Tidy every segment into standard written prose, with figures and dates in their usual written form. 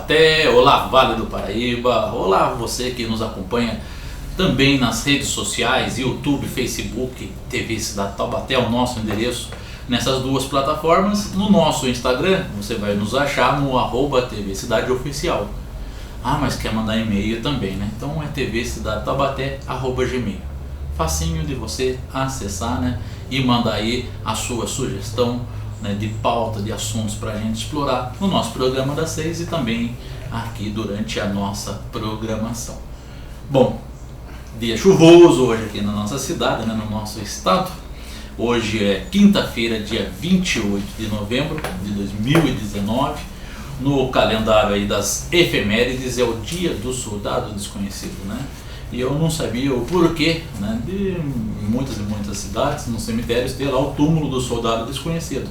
Taubaté, olá Vale do Paraíba, olá você que nos acompanha também nas redes sociais, YouTube, Facebook, TV Cidade Taubaté é o nosso endereço nessas duas plataformas. No nosso Instagram você vai nos achar no @TV Cidade Oficial. Ah, mas quer mandar e-mail também, né? Então é tvcidadeTaubaté@gmail. Facinho de você acessar, né? E mandar aí a sua sugestão, né, de pauta, de assuntos para a gente explorar no nosso programa das 6 e também aqui durante a nossa programação. Bom, dia chuvoso hoje aqui na nossa cidade, né, no nosso estado. Hoje é quinta-feira, dia 28 de novembro de 2019. No calendário aí das efemérides é o dia do soldado desconhecido, né? E eu não sabia o porquê, né, de muitas e muitas cidades, nos cemitérios, ter lá o túmulo do soldado desconhecido.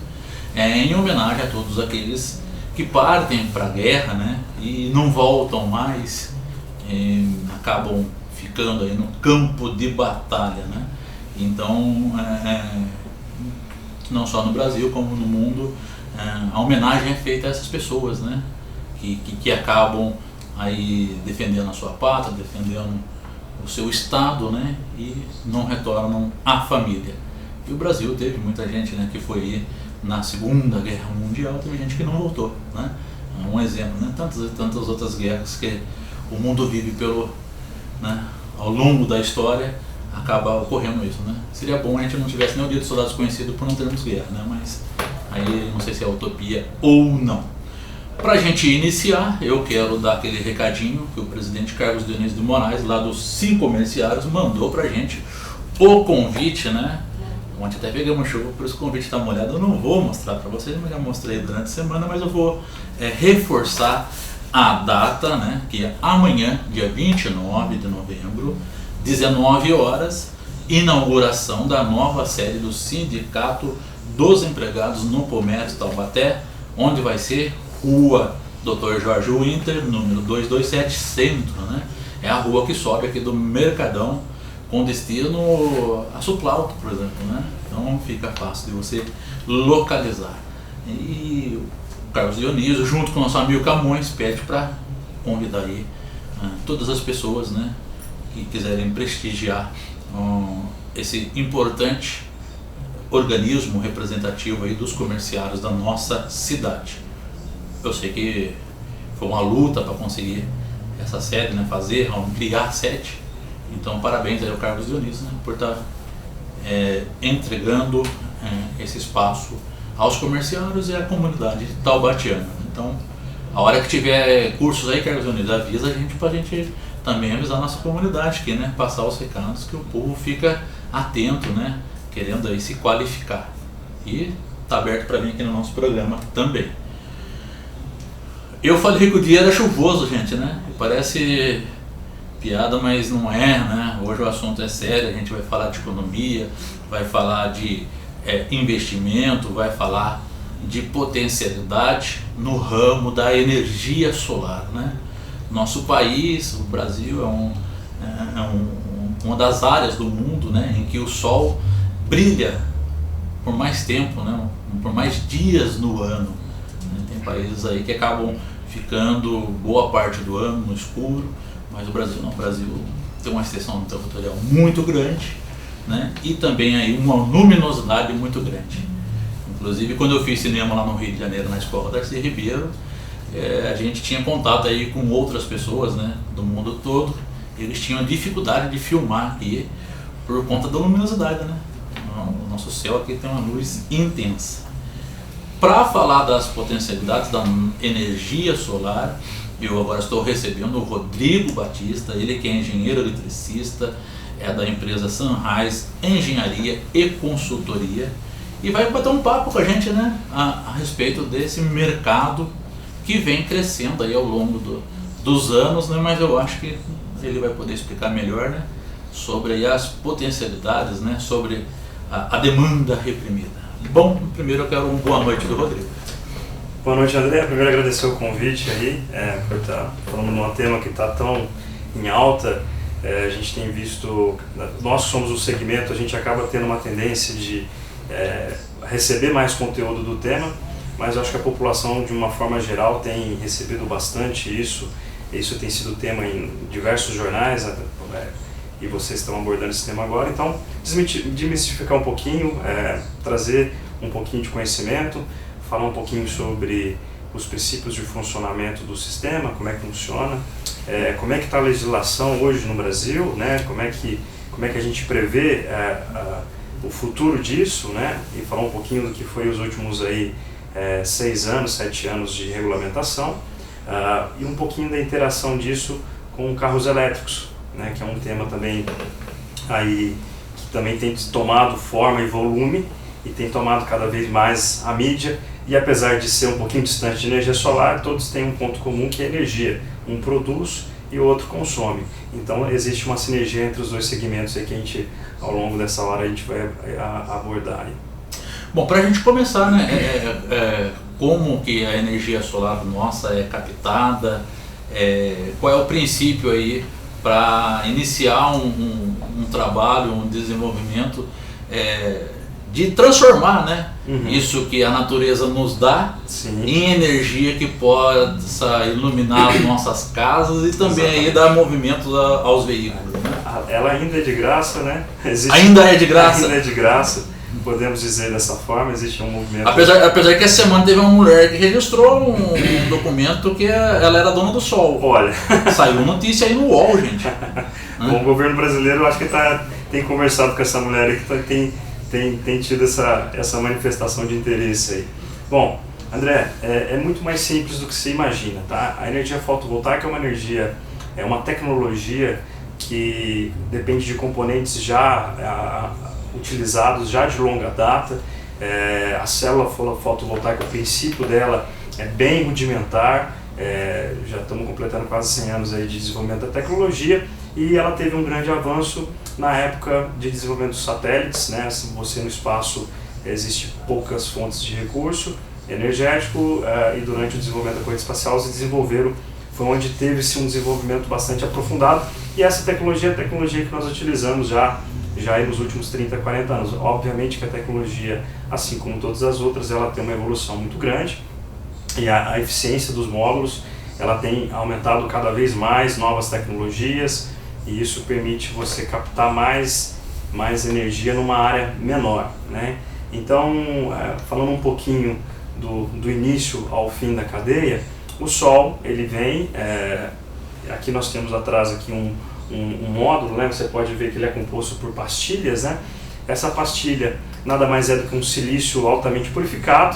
Em homenagem a todos aqueles que partem para a guerra, né, e não voltam mais, acabam ficando aí no campo de batalha, né? Então, não só no Brasil como no mundo, a homenagem é feita a essas pessoas, né, que acabam aí defendendo a sua pátria, defendendo o seu estado, né, e não retornam à família. E o Brasil teve muita gente, né, que foi na Segunda Guerra Mundial, teve gente que não voltou, né? Um exemplo, né? Tantas e tantas outras guerras que o mundo vive né, ao longo da história, acaba ocorrendo isso, né? Seria bom a gente não tivesse nem o dia do soldado desconhecido por não termos guerra, né? Mas aí não sei se é utopia ou não. Para a gente iniciar, eu quero dar aquele recadinho que o presidente Carlos Dionísio de Moraes, lá dos 5 comerciários, mandou para a gente o convite, né? Ontem até pegamos chuva, por isso o convite está molhado. Eu não vou mostrar para vocês, mas já mostrei durante a semana, mas eu vou reforçar a data, né? Que é amanhã, dia 29 de novembro, 19 horas, inauguração da nova sede do Sindicato dos Empregados no Comércio Taubaté, onde vai ser Rua Dr. Jorge Winter, número 227, Centro, né? É a rua que sobe aqui do Mercadão, com destino a Suplauto, por exemplo, né? Então fica fácil de você localizar. E o Carlos Dionísio, junto com o nosso amigo Camões, pede para convidar aí todas as pessoas, né, que quiserem prestigiar esse importante organismo representativo aí dos comerciários da nossa cidade. Eu sei que foi uma luta para conseguir essa sede, né, ampliar a sede. Então parabéns aí ao Carlos Dionísio, né, por estar entregando esse espaço aos comerciários e à comunidade taubatiana. Então, a hora que tiver cursos aí, Carlos Dionísio, avisa a gente, para a gente também avisar a nossa comunidade aqui, né, passar os recados, que o povo fica atento, né, querendo aí se qualificar. E está aberto para vir aqui no nosso programa também. Eu falei que o dia era chuvoso, gente, né? Parece piada, mas não é, né? Hoje o assunto é sério, a gente vai falar de economia, vai falar de investimento, vai falar de potencialidade no ramo da energia solar, né? Nosso país, o Brasil, uma das áreas do mundo, né, em que o sol brilha por mais tempo, né, por mais dias no ano. Tem países aí que acabam ficando boa parte do ano no escuro, mas o Brasil não. O Brasil tem uma extensão territorial muito grande, né, e também aí uma luminosidade muito grande. Inclusive, quando eu fiz cinema lá no Rio de Janeiro, na escola Darcy Ribeiro, a gente tinha contato aí com outras pessoas, né, do mundo todo. Eles tinham dificuldade de filmar aqui por conta da luminosidade, né? O nosso céu aqui tem uma luz intensa. Para falar das potencialidades da energia solar, eu agora estou recebendo o Rodrigo Batista, ele que é engenheiro eletricista, é da empresa Sunrise Engenharia e Consultoria, e vai bater um papo com a gente, né, a respeito desse mercado que vem crescendo aí ao longo dos anos, né, mas eu acho que ele vai poder explicar melhor, né, sobre aí as potencialidades, né, sobre a demanda reprimida. Bom, primeiro eu quero uma boa noite do Rodrigo. Boa noite, André. Primeiro agradecer o convite aí, por estar falando de um tema que está tão em alta. A gente tem visto, nós somos o segmento, a gente acaba tendo uma tendência de receber mais conteúdo do tema, mas eu acho que a população, de uma forma geral, tem recebido bastante isso. Isso tem sido tema em diversos jornais, e vocês estão abordando esse tema agora. Então, desmistificar um pouquinho, trazer um pouquinho de conhecimento, falar um pouquinho sobre os princípios de funcionamento do sistema, como é que funciona, como é que está a legislação hoje no Brasil, né? Como é que a gente prevê o futuro disso, né? E falar um pouquinho do que foi os últimos aí 6 anos, 7 anos de regulamentação, e um pouquinho da interação disso com carros elétricos, né? Que é um tema também aí que também tem tomado forma e volume e tem tomado cada vez mais a mídia. E apesar de ser um pouquinho distante de energia solar, todos têm um ponto comum, que é a energia. Um produz e o outro consome. Então existe uma sinergia entre os dois segmentos aí que a gente, ao longo dessa hora, a gente vai abordar aí. Bom, para a gente começar, né, como que a energia solar nossa é captada, qual é o princípio aí para iniciar um trabalho, um desenvolvimento de transformar, né, isso que a natureza nos dá, sim, em energia que possa iluminar as nossas casas e também aí dar movimentos aos veículos, né? Ela ainda é de graça, né? Ainda é de graça? Ainda é de graça, podemos dizer dessa forma. Existe um movimento... Apesar que essa semana teve uma mulher que registrou um documento que ela era dona do sol. Olha... Saiu notícia aí no UOL, gente. Bom, o governo brasileiro, eu acho que tem conversado com essa mulher aí, que tem tido essa manifestação de interesse aí. Bom, André, é muito mais simples do que se imagina, tá? A energia fotovoltaica é uma tecnologia que depende de componentes já utilizados já de longa data. A célula fotovoltaica, o princípio dela é bem rudimentar, já estamos completando quase 100 anos aí de desenvolvimento da tecnologia, e ela teve um grande avanço na época de desenvolvimento dos satélites, né? Se você no espaço existe poucas fontes de recurso energético, e durante o desenvolvimento da corrida espacial se desenvolveram, foi onde teve-se um desenvolvimento bastante aprofundado, e essa tecnologia é a tecnologia que nós utilizamos já aí nos últimos 30, 40 anos. Obviamente que a tecnologia, assim como todas as outras, ela tem uma evolução muito grande, e a eficiência dos módulos, ela tem aumentado cada vez mais, novas tecnologias, e isso permite você captar mais energia numa área menor, né? Então, falando um pouquinho do início ao fim da cadeia, o Sol, ele vem, aqui nós temos atrás aqui um módulo, né? Você pode ver que ele é composto por pastilhas, né? Essa pastilha nada mais é do que um silício altamente purificado,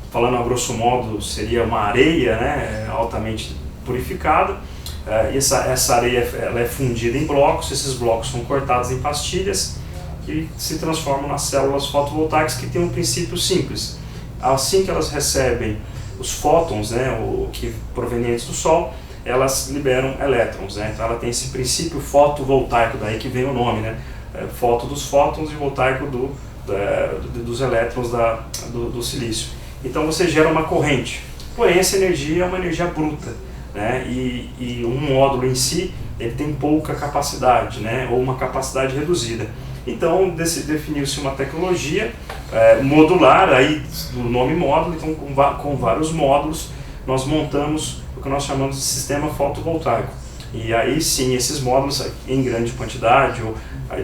falando a grosso modo, seria uma areia, né? Altamente purificada. Essa areia ela é fundida em blocos, esses blocos são cortados em pastilhas que se transformam nas células fotovoltaicas, que têm um princípio simples. Assim que elas recebem os fótons, né, provenientes do Sol, elas liberam elétrons, né? Então ela tem esse princípio fotovoltaico, daí que vem o nome, né? Foto dos fótons e voltaico dos elétrons do silício. Então você gera uma corrente, porém essa energia é uma energia bruta, né? E um módulo em si, ele tem pouca capacidade, né? Ou uma capacidade reduzida. Então definiu-se uma tecnologia modular, aí o nome módulo, então com vários módulos nós montamos o que nós chamamos de sistema fotovoltaico. E aí sim, esses módulos em grande quantidade, ou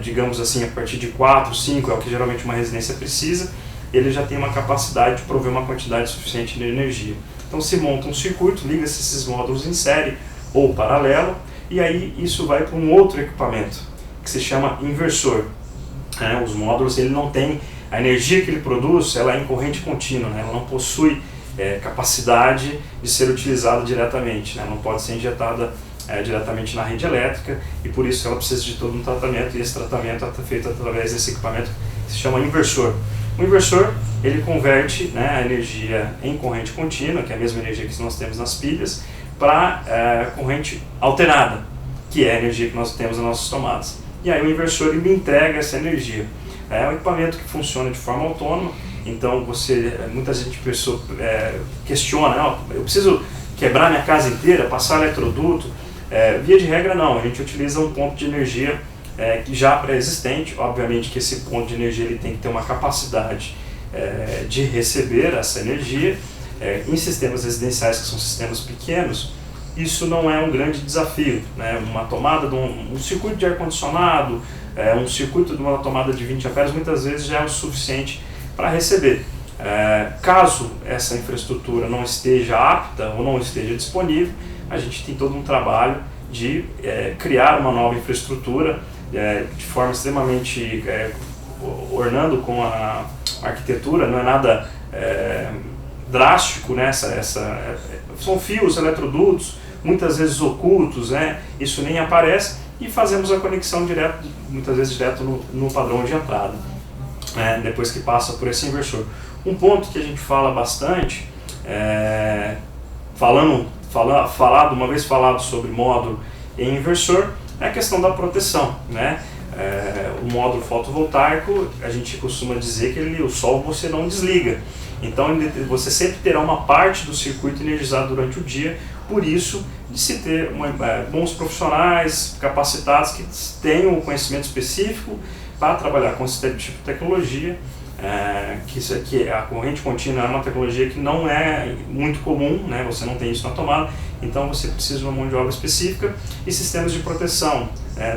digamos assim, a partir de 4, 5, é o que geralmente uma residência precisa, ele já tem uma capacidade de prover uma quantidade suficiente de energia. Então se monta um circuito, liga-se esses módulos em série ou paralelo, e aí isso vai para um outro equipamento, que se chama inversor. Os módulos, ele não tem, a energia que ele produz, ela é em corrente contínua, né? Ela não possui capacidade de ser utilizada diretamente, né? Não pode ser injetada diretamente na rede elétrica, e por isso ela precisa de todo um tratamento, e esse tratamento é feito através desse equipamento que se chama inversor. O inversor, ele converte, né, a energia em corrente contínua, que é a mesma energia que nós temos nas pilhas, para corrente alternada, que é a energia que nós temos nas nossas tomadas. E aí o inversor, ele entrega essa energia. É um equipamento que funciona de forma autônoma, então muita gente questiona, eu preciso quebrar minha casa inteira, passar eletroduto? Via de regra não, a gente utiliza um ponto de energia já pré-existente. Obviamente que esse ponto de energia ele tem que ter uma capacidade de receber essa energia. Em sistemas residenciais, que são sistemas pequenos, isso não é um grande desafio, né? Uma tomada de um circuito de ar-condicionado, um circuito de uma tomada de 20 amperes, muitas vezes já é o suficiente para receber. Caso essa infraestrutura não esteja apta ou não esteja disponível, a gente tem todo um trabalho de criar uma nova infraestrutura de forma extremamente ornando com a arquitetura, não é nada drástico, né? São fios, eletrodutos, muitas vezes ocultos, né? Isso nem aparece, e fazemos a conexão muitas vezes direto no padrão de entrada, né? Depois que passa por esse inversor. Um ponto que a gente fala bastante, uma vez falado sobre módulo e inversor, é a questão da proteção, né? O módulo fotovoltaico, a gente costuma dizer que o sol você não desliga. Então você sempre terá uma parte do circuito energizado durante o dia, por isso de se ter bons profissionais capacitados que tenham um conhecimento específico para trabalhar com esse tipo de tecnologia, que a corrente contínua é uma tecnologia que não é muito comum, né? Você não tem isso na tomada, então você precisa de uma mão de obra específica e sistemas de proteção,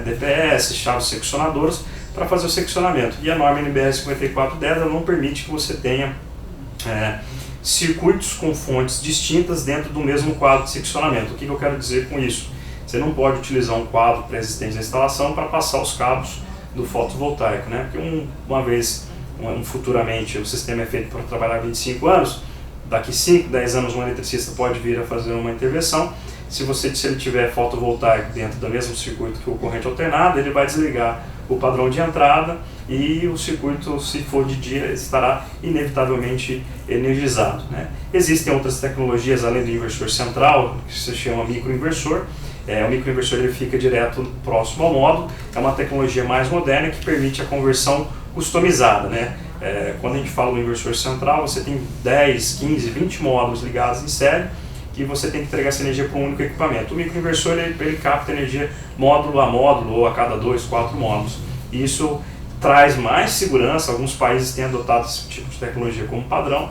DPS, chaves seccionadoras, para fazer o seccionamento. E a norma NBR 5410 ela não permite que você tenha circuitos com fontes distintas dentro do mesmo quadro de seccionamento. O que eu quero dizer com isso? Você não pode utilizar um quadro pré-existente na instalação para passar os cabos do fotovoltaico, né? Porque futuramente o sistema é feito para trabalhar 25 anos, daqui 5, 10 anos um eletricista pode vir a fazer uma intervenção. Se ele tiver fotovoltaico dentro do mesmo circuito que o corrente alternada, ele vai desligar o padrão de entrada e o circuito, se for de dia, estará inevitavelmente energizado, né? Existem outras tecnologias além do inversor central, que se chama microinversor. O microinversor ele fica direto próximo ao módulo, é uma tecnologia mais moderna que permite a conversão customizada, né? Quando a gente fala do inversor central, você tem 10, 15, 20 módulos ligados em série e você tem que entregar essa energia para um único equipamento. O microinversor ele capta energia módulo a módulo ou a cada 2, 4 módulos. E isso traz mais segurança. Alguns países têm adotado esse tipo de tecnologia como padrão,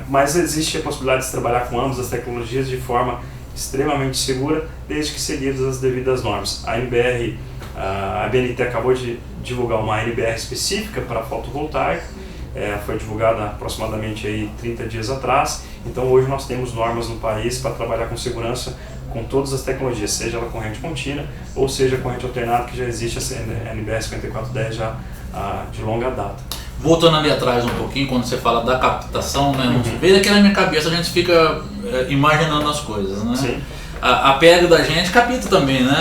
mas existe a possibilidade de se trabalhar com ambas as tecnologias de forma extremamente segura, desde que seguidas as devidas normas. A ABNT acabou de divulgar uma NBR específica para fotovoltaico, foi divulgada aproximadamente aí 30 dias atrás. Então hoje nós temos normas no país para trabalhar com segurança com todas as tecnologias, seja ela corrente contínua ou seja corrente alternada, que já existe a NBR 5410 já de longa data. Voltando ali atrás um pouquinho, quando você fala da captação, né, veio aqui na minha cabeça, a gente fica imaginando as coisas, né? Sim. A pele da gente capta também, né?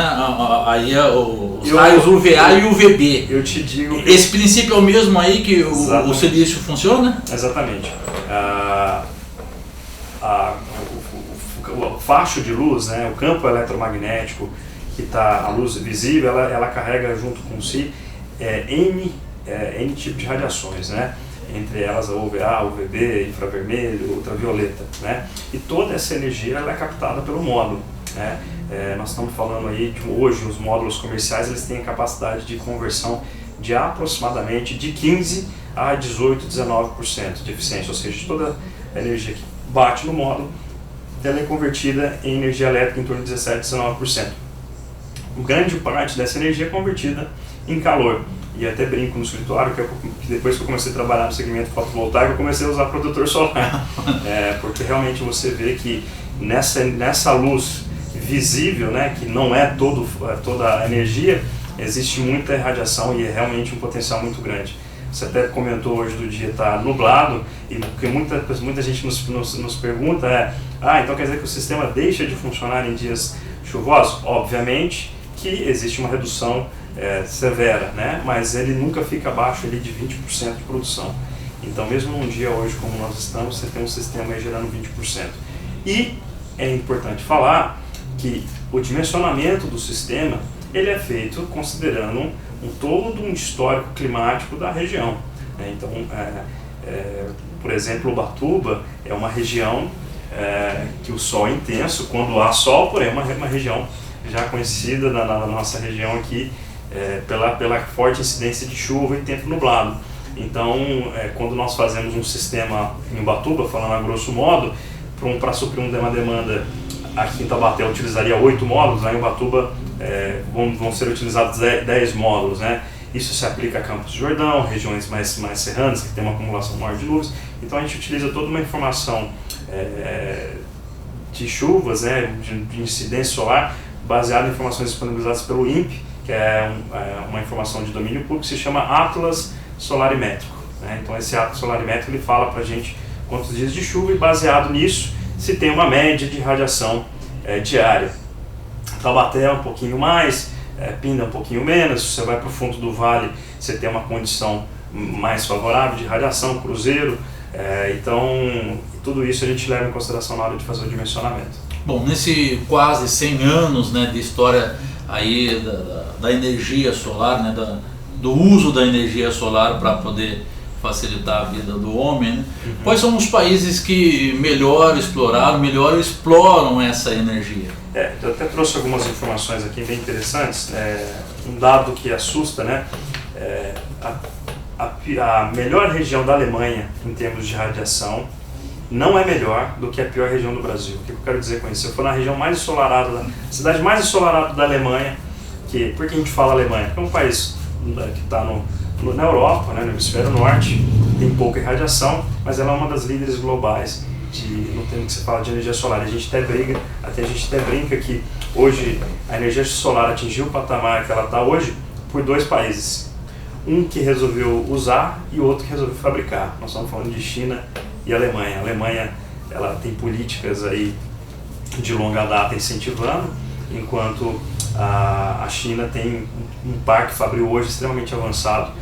Aí os raios UVA e UVB. Eu te digo que esse princípio é o mesmo aí que o silício funciona? Exatamente. O facho de luz, né, o campo eletromagnético, que está a luz visível, ela carrega junto com si N tipo de radiações, né? Entre elas a UVA, UVB, infravermelho, ultravioleta, né? E toda essa energia ela é captada pelo módulo, né? Nós estamos falando aí de hoje os módulos comerciais eles têm a capacidade de conversão de aproximadamente de 15 a 18, 19% de eficiência, ou seja, toda a energia que bate no módulo ela é convertida em energia elétrica em torno de 17, 19%. Grande parte dessa energia é convertida em calor. E até brinco no escritório que depois que eu comecei a trabalhar no segmento fotovoltaico, eu comecei a usar protetor solar. Porque realmente você vê que nessa luz visível, né, que não é toda a energia, existe muita radiação e é realmente um potencial muito grande. Você até comentou hoje do dia estar nublado, e porque muita gente nos pergunta então quer dizer que o sistema deixa de funcionar em dias chuvosos? Obviamente que existe uma redução severa, né? Mas ele nunca fica abaixo ali de 20% de produção. Então mesmo num dia hoje como nós estamos, você tem um sistema aí gerando 20%. E é importante falar que o dimensionamento do sistema ele é feito considerando todo um histórico climático da região, né? Então, por exemplo, Ubatuba é uma região que o sol é intenso quando há sol, porém é uma região já conhecida na nossa região aqui pela forte incidência de chuva e tempo nublado. Então, quando nós fazemos um sistema em Ubatuba, falando a grosso modo, para suprir uma demanda, aqui em Taubaté utilizaria 8 módulos, lá em Ubatuba vão ser utilizados 10 módulos, né? Isso se aplica a Campos do Jordão, regiões mais serranas, que tem uma acumulação maior de nuvens. Então a gente utiliza toda uma informação de chuvas, né, de incidência solar, baseada em informações disponibilizadas pelo INPE, que é uma informação de domínio público, que se chama Atlas Solarimétrico, né? Então esse Atlas Solarimétrico ele fala para a gente quantos dias de chuva e baseado nisso se tem uma média de radiação diária. Taubaté é um pouquinho mais, Pinda um pouquinho menos. Se você vai para o fundo do vale, você tem uma condição mais favorável de radiação, Cruzeiro. Então, tudo isso a gente leva em consideração na hora de fazer o dimensionamento. Bom, nesse quase 100 anos, né, de história aí da energia solar, né, do uso da energia solar para poder facilitar a vida do homem, né? Quais são os países que melhor exploraram, melhor exploram essa energia? Eu até trouxe algumas informações aqui bem interessantes. Um dado que assusta, né? A melhor região da Alemanha em termos de radiação não é melhor do que a pior região do Brasil. O que eu quero dizer com isso? Se eu for na região mais ensolarada, a cidade mais ensolarada da Alemanha, por que a gente fala Alemanha? Porque é um país que está na Europa, né, no hemisfério norte, tem pouca irradiação, mas ela é uma das líderes globais no termo que se fala de energia solar. A gente até brinca que hoje a energia solar atingiu o patamar que ela está hoje por 2 países. Um que resolveu usar e outro que resolveu fabricar. Nós estamos falando de China e Alemanha. A Alemanha ela tem políticas aí de longa data incentivando, enquanto a China tem um parque fabril hoje extremamente avançado,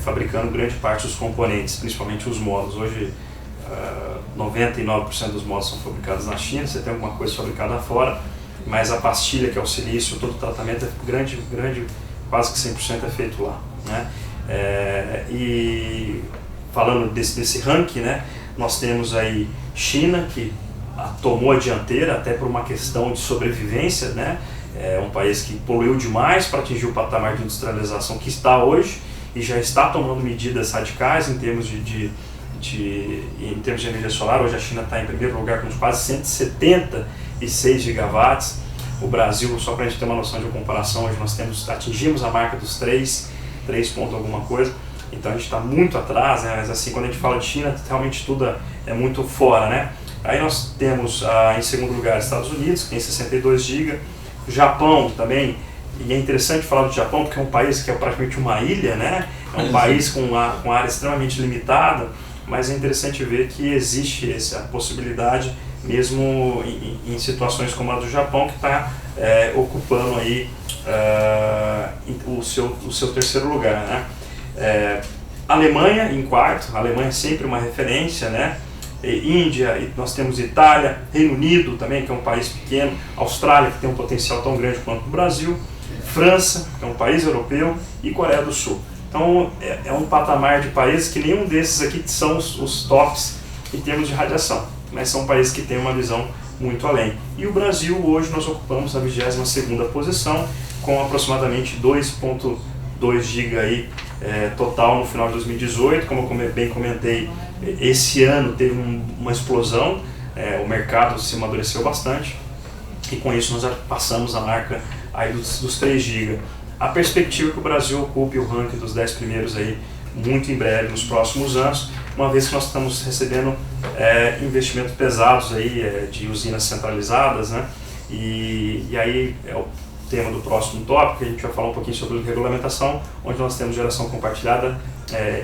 fabricando grande parte dos componentes, principalmente os módulos. Hoje 99% dos módulos são fabricados na China, você tem alguma coisa fabricada fora, mas a pastilha, que é o silício, todo o tratamento é grande, quase que 100% é feito lá, né? E falando desse ranking, né, nós temos aí China, que tomou a dianteira até por uma questão de sobrevivência, né? É um país que poluiu demais para atingir o patamar de industrialização que está hoje e já está tomando medidas radicais em termos de energia solar. Hoje a China está em primeiro lugar com quase 176 gigawatts. O Brasil, só para a gente ter uma noção de comparação, hoje nós atingimos a marca dos 3 ponto alguma coisa. Então a gente está muito atrás, né? Mas assim, quando a gente fala de China, realmente tudo é muito fora, né? Aí nós temos em segundo lugar Estados Unidos, que tem 62 GB, Japão também, e é interessante falar do Japão porque é um país que é praticamente uma ilha, né? É um país com área extremamente limitada, mas é interessante ver que existe essa possibilidade mesmo em situações como a do Japão, que está ocupando aí o seu terceiro lugar, né? Alemanha em quarto. A Alemanha é sempre uma referência, né? Índia, nós temos Itália, Reino Unido também, que é um país pequeno, Austrália, que tem um potencial tão grande quanto o Brasil, França, que é um país europeu, e Coreia do Sul. Então é um patamar de países que nenhum desses aqui são os tops em termos de radiação, mas são países que têm uma visão muito além. E o Brasil, hoje nós ocupamos a 22ª posição, com aproximadamente 2,2 GB aí, total no final de 2018. Como eu bem comentei, esse ano teve uma explosão, o mercado se amadureceu bastante e com isso nós já passamos a marca aí dos 3 GB. A perspectiva é que o Brasil ocupe o ranking dos 10 primeiros aí muito em breve, nos próximos anos, uma vez que nós estamos recebendo investimentos pesados aí, de usinas centralizadas, né? E aí é o tema do próximo tópico, que a gente vai falar um pouquinho sobre regulamentação, onde nós temos geração compartilhada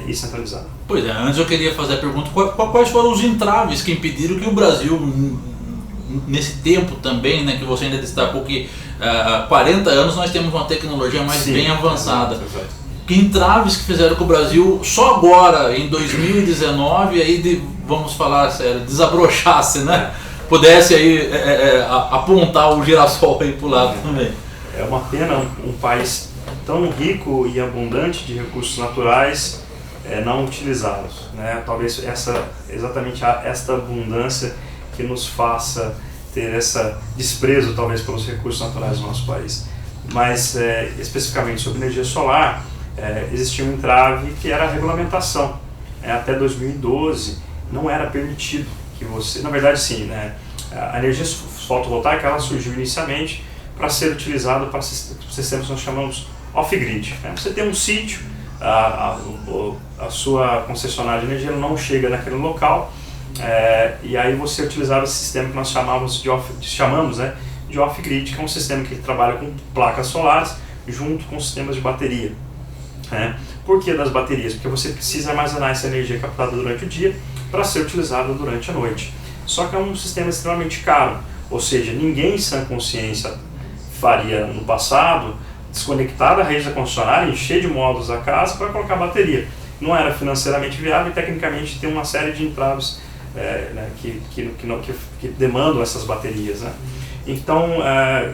e centralizada. Pois é, antes eu queria fazer a pergunta, quais foram os entraves que impediram que o Brasil, nesse tempo também, né, que você ainda destacou que há 40 anos nós temos uma tecnologia mais bem avançada. Exato. Que entraves que fizeram que o Brasil, só agora, em 2019, aí vamos falar sério, desabrochasse, né? Pudesse aí apontar o girassol aí para o lado também. É uma pena um país tão rico e abundante de recursos naturais não utilizá-los, né? Talvez exatamente esta abundância que nos faça ter esse desprezo talvez pelos recursos naturais do nosso país. Mas especificamente sobre energia solar, existia um entrave que era a regulamentação. Até 2012 não era permitido que você, na verdade sim, né, a energia fotovoltaica ela surgiu inicialmente para ser utilizada para sistemas que nós chamamos off-grid. Você tem um sítio, a sua concessionária de energia não chega naquele local, e aí você utilizava esse sistema que nós chamamos de off-grid, que é um sistema que trabalha com placas solares junto com sistemas de bateria. Por que das baterias? Porque você precisa armazenar essa energia captada durante o dia para ser utilizada durante a noite. Só que é um sistema extremamente caro, ou seja, ninguém em sã consciência faria no passado desconectar da rede da concessionária, encher de módulos a casa para colocar bateria. Não era financeiramente viável e tecnicamente tem uma série de entraves que demandam essas baterias. Então,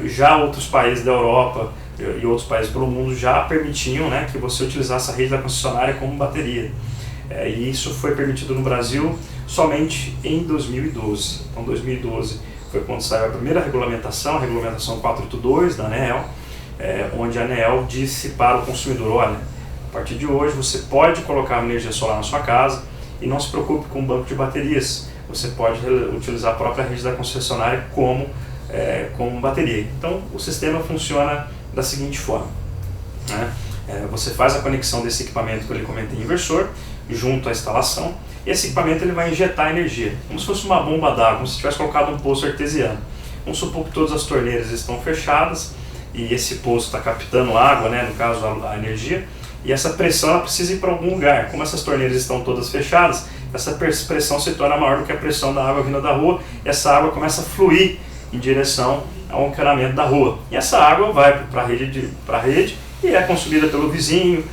já outros países da Europa e outros países pelo mundo já permitiam que você utilizasse a rede da concessionária como bateria. E isso foi permitido no Brasil somente em 2012. Então, 2012 foi quando saiu a primeira regulamentação, a regulamentação 482 da ANEEL, onde a ANEEL disse para o consumidor: olha, a partir de hoje você pode colocar energia solar na sua casa e não se preocupe com o banco de baterias, você pode utilizar a própria rede da concessionária como bateria. Então, o sistema funciona da seguinte forma: você faz a conexão desse equipamento que eu lhe comentei, inversor, junto à instalação, e esse equipamento ele vai injetar energia, como se fosse uma bomba d'água, como se tivesse colocado um poço artesiano. Vamos supor que todas as torneiras estão fechadas e esse poço está captando água, no caso a energia, e essa pressão ela precisa ir para algum lugar. Como essas torneiras estão todas fechadas, essa pressão se torna maior do que a pressão da água vindo da rua, e essa água começa a fluir em direção ao encanamento da rua. E essa água vai para a rede e é consumida pelo vizinho,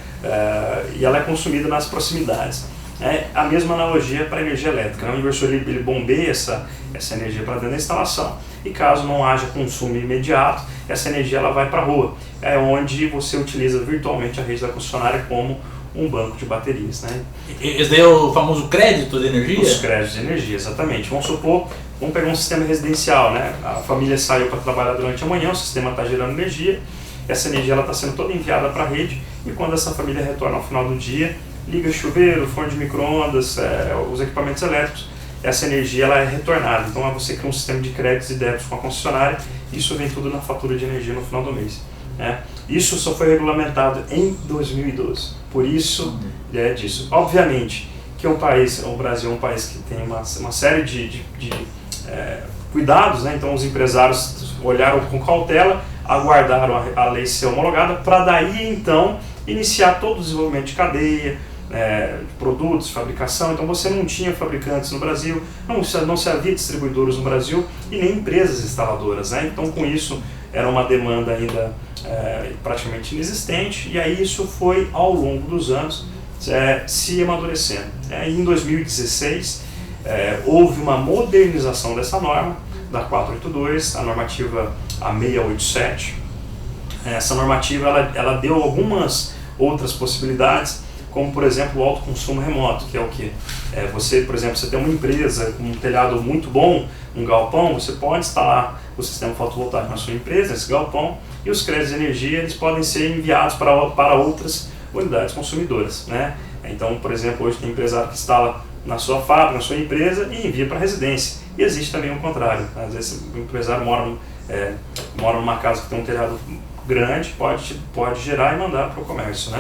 e ela é consumida nas proximidades. É a mesma analogia para a energia elétrica. O inversor ele bombeia essa energia para dentro da instalação, e caso não haja consumo imediato, essa energia ela vai para a rua. É onde você utiliza virtualmente a rede da concessionária como um banco de baterias. Esse daí é o famoso crédito de energia? Os créditos de energia, exatamente. Vamos pegar um sistema residencial. A família saiu para trabalhar durante a manhã, o sistema está gerando energia, essa energia está sendo toda enviada para a rede, e quando essa família retorna ao final do dia, liga chuveiro, forno de micro-ondas, os equipamentos elétricos, essa energia ela é retornada. Então você cria um sistema de créditos e débitos com a concessionária, isso vem tudo na fatura de energia no final do mês. Isso só foi regulamentado em 2012, por isso disso. Obviamente que o Brasil é um país que tem uma série de cuidados, então os empresários olharam com cautela, aguardaram a lei ser homologada, para daí então iniciar todo o desenvolvimento de cadeia, de produtos, fabricação. Então você não tinha fabricantes no Brasil, não se havia distribuidores no Brasil e nem empresas instaladoras. Então com isso era uma demanda ainda praticamente inexistente, e aí isso foi ao longo dos anos se amadurecendo. Em 2016 houve uma modernização dessa norma, da 482, a normativa A687. Essa normativa ela deu algumas outras possibilidades, como por exemplo o autoconsumo remoto, que é o que? Você, por exemplo, você tem uma empresa com um telhado muito bom, um galpão, você pode instalar o sistema fotovoltaico na sua empresa, nesse galpão, e os créditos de energia eles podem ser enviados para outras unidades consumidoras. Então, por exemplo, hoje tem empresário que instala na sua fábrica, na sua empresa, e envia para a residência. E existe também o contrário. Às vezes o empresário mora numa casa que tem um telhado grande, pode gerar e mandar para o comércio.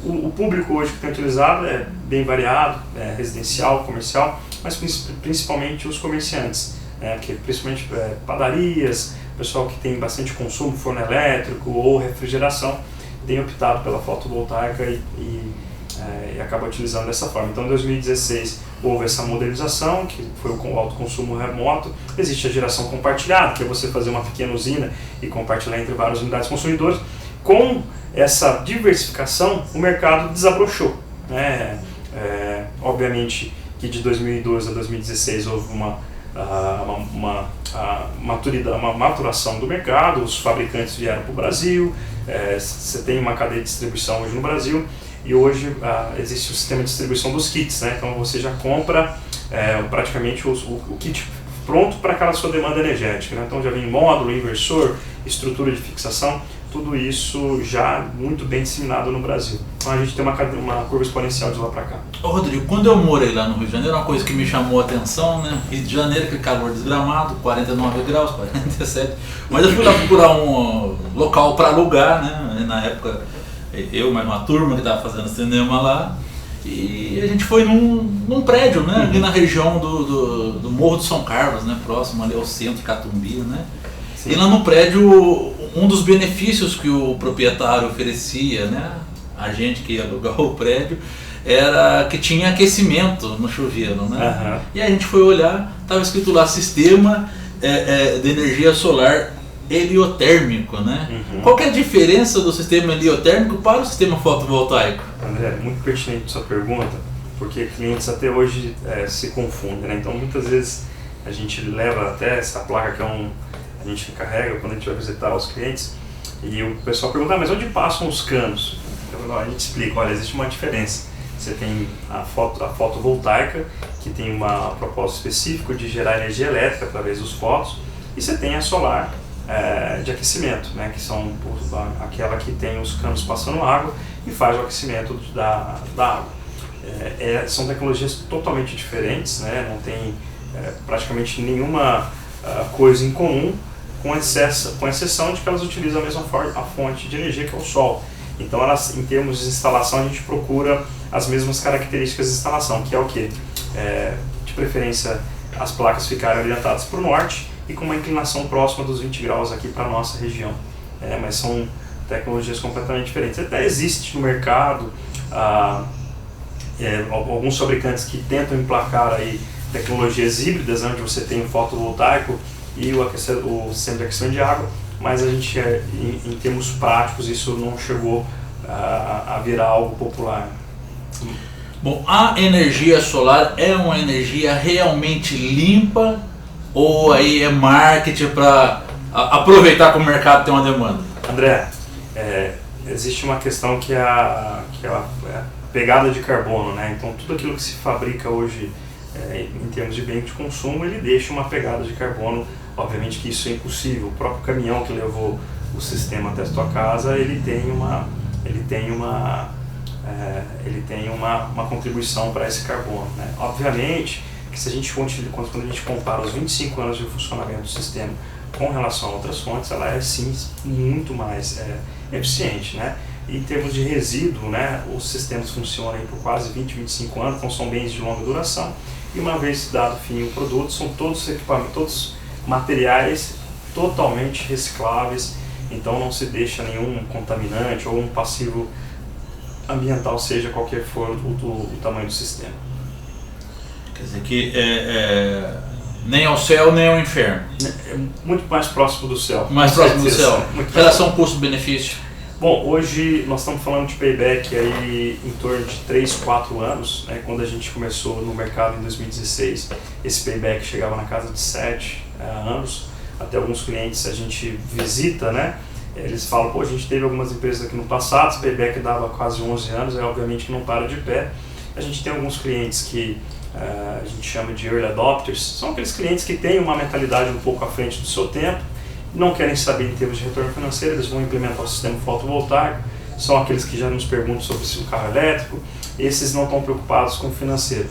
O público hoje que tem utilizado é bem variado, residencial, comercial, mas principalmente os comerciantes, que principalmente padarias, pessoal que tem bastante consumo, forno elétrico ou refrigeração, tem optado pela fotovoltaica e acaba utilizando dessa forma. Então, em 2016 houve essa modernização, que foi o autoconsumo remoto. Existe a geração compartilhada, que é você fazer uma pequena usina e compartilhar entre várias unidades consumidoras. Com essa diversificação, o mercado desabrochou. Obviamente que de 2012 a 2016 houve uma maturação do mercado, os fabricantes vieram para o Brasil, você tem uma cadeia de distribuição hoje no Brasil, e hoje existe o sistema de distribuição dos kits, então você já compra praticamente o kit pronto para aquela sua demanda energética. Então já vem módulo, inversor, estrutura de fixação, tudo isso já muito bem disseminado no Brasil. Então a gente tem uma curva exponencial de lá para cá. Ô Rodrigo, quando eu morei lá no Rio de Janeiro, uma coisa que me chamou a atenção, né? Rio de Janeiro, aquele calor desgramado, 49 graus, 47. Mas eu fui lá procurar um local para alugar, né? Na época, eu mais uma turma que estava fazendo cinema lá. E a gente foi num prédio, né? Ali na região do Morro de São Carlos, né? Próximo ali ao centro de Catumbi, né? Sim. E lá no prédio, um dos benefícios que o proprietário oferecia, né? A gente que ia alugar o prédio, era que tinha aquecimento no chuveiro, né? E a gente foi olhar, estava escrito lá sistema de energia solar heliotérmico, né? Qual que é a diferença do sistema heliotérmico para o sistema fotovoltaico? André, muito pertinente sua pergunta, porque clientes até hoje se confundem, né? Então muitas vezes a gente leva até essa placa que a gente carrega quando a gente vai visitar os clientes e o pessoal pergunta, mas onde passam os canos? Então, a gente explica, olha, existe uma diferença. Você tem a fotovoltaica, que tem um propósito específico de gerar energia elétrica através dos fótons, e você tem a solar de aquecimento, né, que são aquela que tem os canos passando água e faz o aquecimento da água. São tecnologias totalmente diferentes, né, não tem praticamente nenhuma coisa em comum, com exceção de que elas utilizam a mesma fonte de energia que é o sol. Então, elas, em termos de instalação, a gente procura as mesmas características de instalação, que é o quê? De preferência, as placas ficarem orientadas para o norte e com uma inclinação próxima dos 20 graus aqui para a nossa região. Mas são tecnologias completamente diferentes. Até existe no mercado alguns fabricantes que tentam emplacar aí tecnologias híbridas, onde você tem o fotovoltaico e o sistema de aquecimento de água, mas a gente, em termos práticos, isso não chegou a virar algo popular. Bom, a energia solar é uma energia realmente limpa ou aí é marketing para aproveitar que o mercado tem uma demanda? André, existe uma questão que é a pegada de carbono, né? Então tudo aquilo que se fabrica hoje em termos de bem de consumo, ele deixa uma pegada de carbono. Obviamente que isso é impossível. O próprio caminhão que levou o sistema até a sua casa, ele tem uma contribuição para esse carbono, né? Obviamente que se a gente quando a gente compara os 25 anos de funcionamento do sistema com relação a outras fontes, ela é sim muito mais eficiente, né? E em termos de resíduo, né, os sistemas funcionam aí por quase 20, 25 anos, então são bens de longa duração. E uma vez dado fim o produto, são todos equipamentos, todos materiais totalmente recicláveis, então não se deixa nenhum contaminante ou um passivo ambiental, seja qualquer for o tamanho do sistema. Quer dizer que nem ao céu nem ao inferno. É muito mais próximo do céu. Mais próximo do céu. Relação custo-benefício. Bom, hoje nós estamos falando de payback aí em torno de 3, 4 anos, né? Quando a gente começou no mercado em 2016, esse payback chegava na casa de 7 anos. Até alguns clientes a gente visita, né? Eles falam, pô, a gente teve algumas empresas aqui no passado, esse payback dava quase 11 anos, obviamente que não para de pé. A gente tem alguns clientes que a gente chama de early adopters, são aqueles clientes que têm uma mentalidade um pouco à frente do seu tempo, não querem saber em termos de retorno financeiro, eles vão implementar o sistema fotovoltaico, são aqueles que já nos perguntam sobre o carro elétrico, esses não estão preocupados com o financeiro.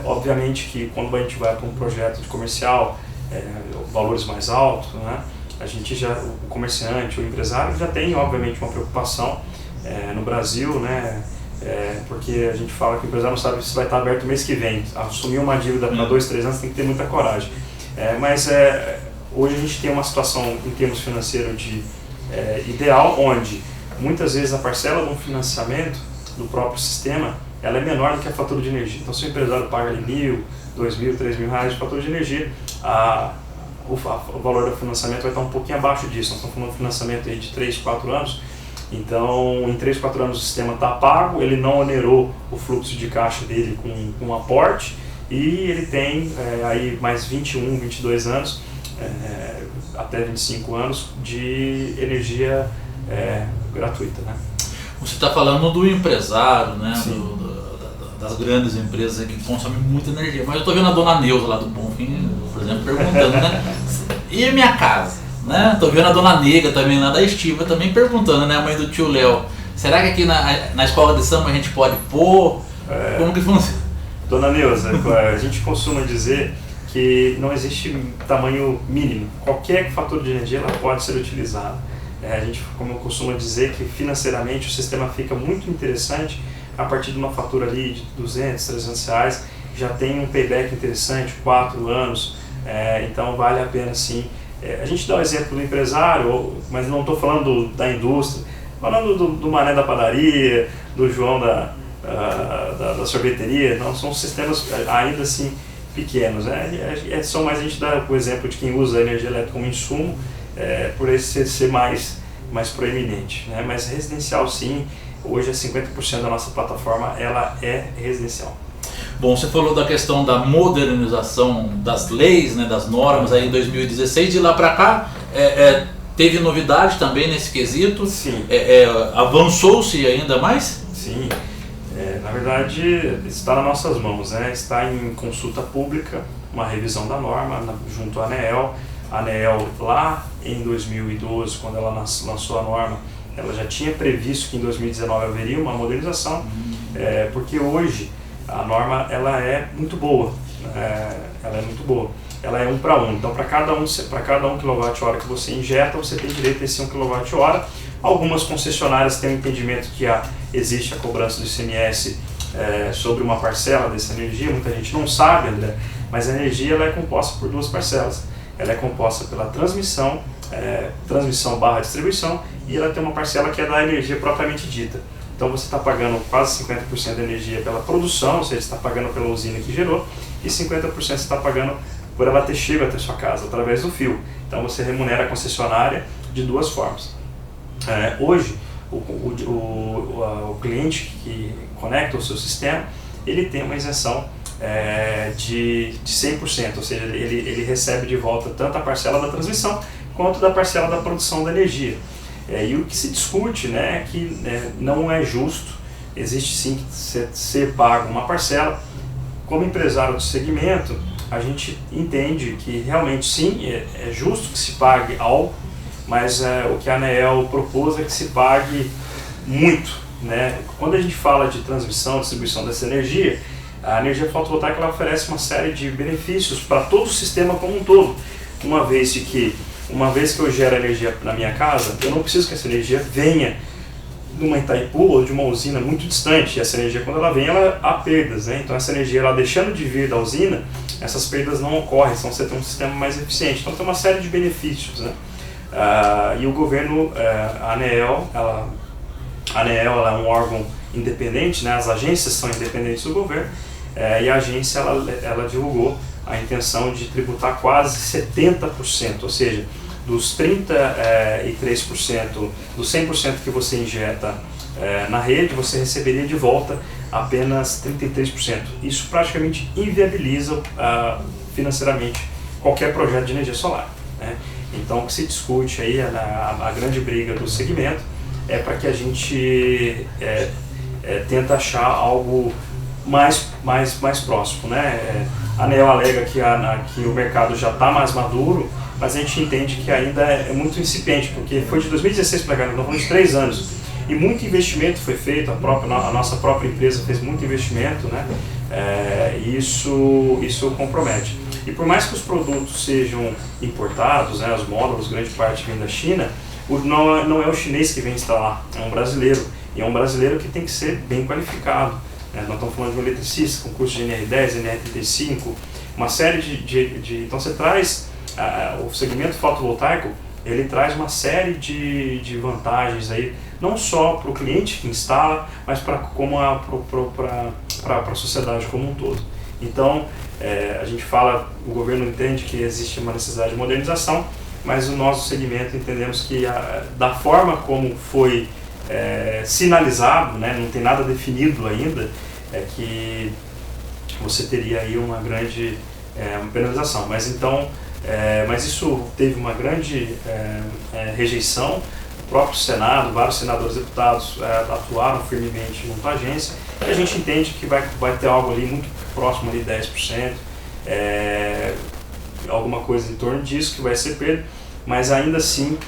Obviamente que quando a gente vai para um projeto de comercial, valores mais altos, né, a gente já, o comerciante, o empresário já tem obviamente uma preocupação no Brasil, né, porque a gente fala que o empresário não sabe se vai estar aberto o mês que vem, assumir uma dívida para 2, 3 anos tem que ter muita coragem, mas hoje a gente tem uma situação em termos financeiros ideal, onde muitas vezes a parcela de um financiamento do próprio sistema ela é menor do que a fatura de energia. Então, se o empresário paga ali R$1.000, R$2.000, R$3.000 de fatura de energia, o valor do financiamento vai estar um pouquinho abaixo disso. Nós estamos falando de financiamento aí de 3, 4 anos. Então, em 3, 4 anos o sistema está pago, ele não onerou o fluxo de caixa dele com um aporte e ele tem aí mais 21, 22 anos, até 25 anos de energia gratuita, né? Você está falando do empresário, né? Das grandes empresas que consomem muita energia. Mas eu estou vendo a dona Neuza lá do Bonfim, por exemplo, perguntando, né? E a minha casa? né? Tô vendo a dona Nega também lá da Estiva também perguntando, né? A mãe do tio Léo. Será que aqui na escola de samba a gente pode pôr? Como que funciona? Dona Neuza, a gente costuma dizer que não existe tamanho mínimo. Qualquer fator de energia ela pode ser utilizada. A gente, como eu costumo dizer, que financeiramente o sistema fica muito interessante a partir de uma fatura ali de 200, 300 reais, já tem um payback interessante, 4 anos, então vale a pena sim. A gente dá o exemplo do empresário, mas não estou falando da indústria, falando do mané da padaria, do João da sorveteria, não, são sistemas ainda assim pequenos, né? Só mais a gente dá o exemplo de quem usa a energia elétrica como insumo, por esse ser mais proeminente, né? Mas residencial sim, hoje 50% da nossa plataforma ela é residencial. Bom, você falou da questão da modernização das leis, né, das normas aí em 2016, de lá para cá teve novidade também nesse quesito? Sim. Avançou-se ainda mais? Sim. Na verdade, está nas nossas mãos, né? Está em consulta pública, uma revisão da norma junto à ANEEL. A ANEEL, lá em 2012, quando ela lançou a norma, ela já tinha previsto que em 2019 haveria uma modernização, porque hoje a norma ela é muito boa, ela é 1 para 1, então para cada 1 kWh que você injeta, você tem direito a esse 1 kWh. Algumas concessionárias têm o entendimento que existe a cobrança do ICMS sobre uma parcela dessa energia, muita gente não sabe, André, mas a energia ela é composta por 2 parcelas. Ela é composta pela transmissão barra distribuição, e ela tem uma parcela que é da energia propriamente dita. Então você está pagando quase 50% da energia pela produção, ou seja, você está pagando pela usina que gerou, e 50% você está pagando por ela ter chego até sua casa, através do fio. Então você remunera a concessionária de 2 formas. Hoje, o cliente que conecta o seu sistema, ele tem uma isenção de 100%, ou seja, ele recebe de volta tanto a parcela da transmissão quanto da parcela da produção da energia. E o que se discute, né, é que não é justo, existe sim que ser pago uma parcela. Como empresário do segmento, a gente entende que realmente sim, é justo que se pague algo, mas o que a ANEEL propôs é que se pague muito, né? Quando a gente fala de transmissão, distribuição dessa energia, a energia fotovoltaica ela oferece uma série de benefícios para todo o sistema como um todo, uma vez que eu gero energia na minha casa, eu não preciso que essa energia venha de uma Itaipu ou de uma usina muito distante. Essa energia, quando ela vem, há perdas, né? Então essa energia, ela deixando de vir da usina, essas perdas não ocorrem, então você tem um sistema mais eficiente. Então tem uma série de benefícios, né? E o governo, a ANEEL ela é um órgão independente, né? As agências são independentes do governo, e a agência ela divulgou a intenção de tributar quase 70%, ou seja, dos 33%, dos 100% que você injeta na rede, você receberia de volta apenas 33%. Isso praticamente inviabiliza financeiramente qualquer projeto de energia solar, né? Então o que se discute aí, a grande briga do segmento, é para que a gente tenta achar algo mais próximo, né? A ANEEL alega que o mercado já está mais maduro, mas a gente entende que ainda é muito incipiente, porque foi de 2016 para cá, então foi de 3 anos, e muito investimento foi feito, a nossa própria empresa fez muito investimento, né? Isso compromete. E por mais que os produtos sejam importados, né, os módulos, grande parte vem da China, não é o chinês que vem instalar, é um brasileiro, e é um brasileiro que tem que ser bem qualificado. Nós estamos falando de um eletricista com curso de NR10, NR35, uma série então você traz, o segmento fotovoltaico, ele traz uma série de vantagens aí, não só para o cliente que instala, mas para a sociedade como um todo. Então, a gente fala, o governo entende que existe uma necessidade de modernização, mas o nosso segmento entendemos que da forma como foi sinalizado, né, não tem nada definido ainda, é que você teria aí uma grande penalização. Mas isso teve uma grande rejeição. O próprio Senado, vários senadores e deputados atuaram firmemente junto à agência, e a gente entende que vai ter algo ali muito próximo ali 10%, alguma coisa em torno disso que vai ser perda, mas ainda assim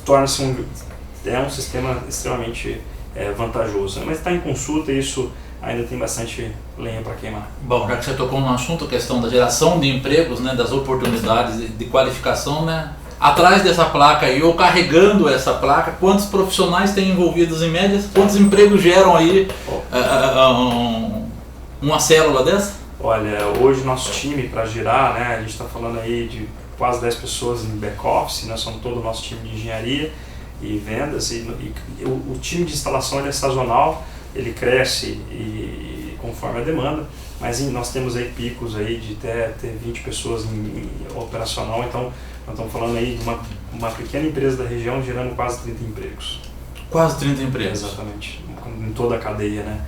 torna-se um sistema extremamente vantajoso, né? Mas está em consulta e isso ainda tem bastante lenha para queimar. Bom, já que você tocou no assunto, a questão da geração de empregos, né, das oportunidades de qualificação, né, atrás dessa placa aí, ou carregando essa placa, quantos profissionais tem envolvidos em média? Quantos empregos geram aí uma célula dessa? Olha, hoje nosso time para girar, né, a gente está falando aí de quase 10 pessoas em back-office, nós somos todo o nosso time de engenharia e vendas, e o time de instalação ele é sazonal, ele cresce conforme a demanda, mas nós temos aí picos aí de até ter 20 pessoas em operacional, então nós estamos falando aí de uma pequena empresa da região gerando quase 30 empregos. Quase 30 empregos? Exatamente, em toda a cadeia, né?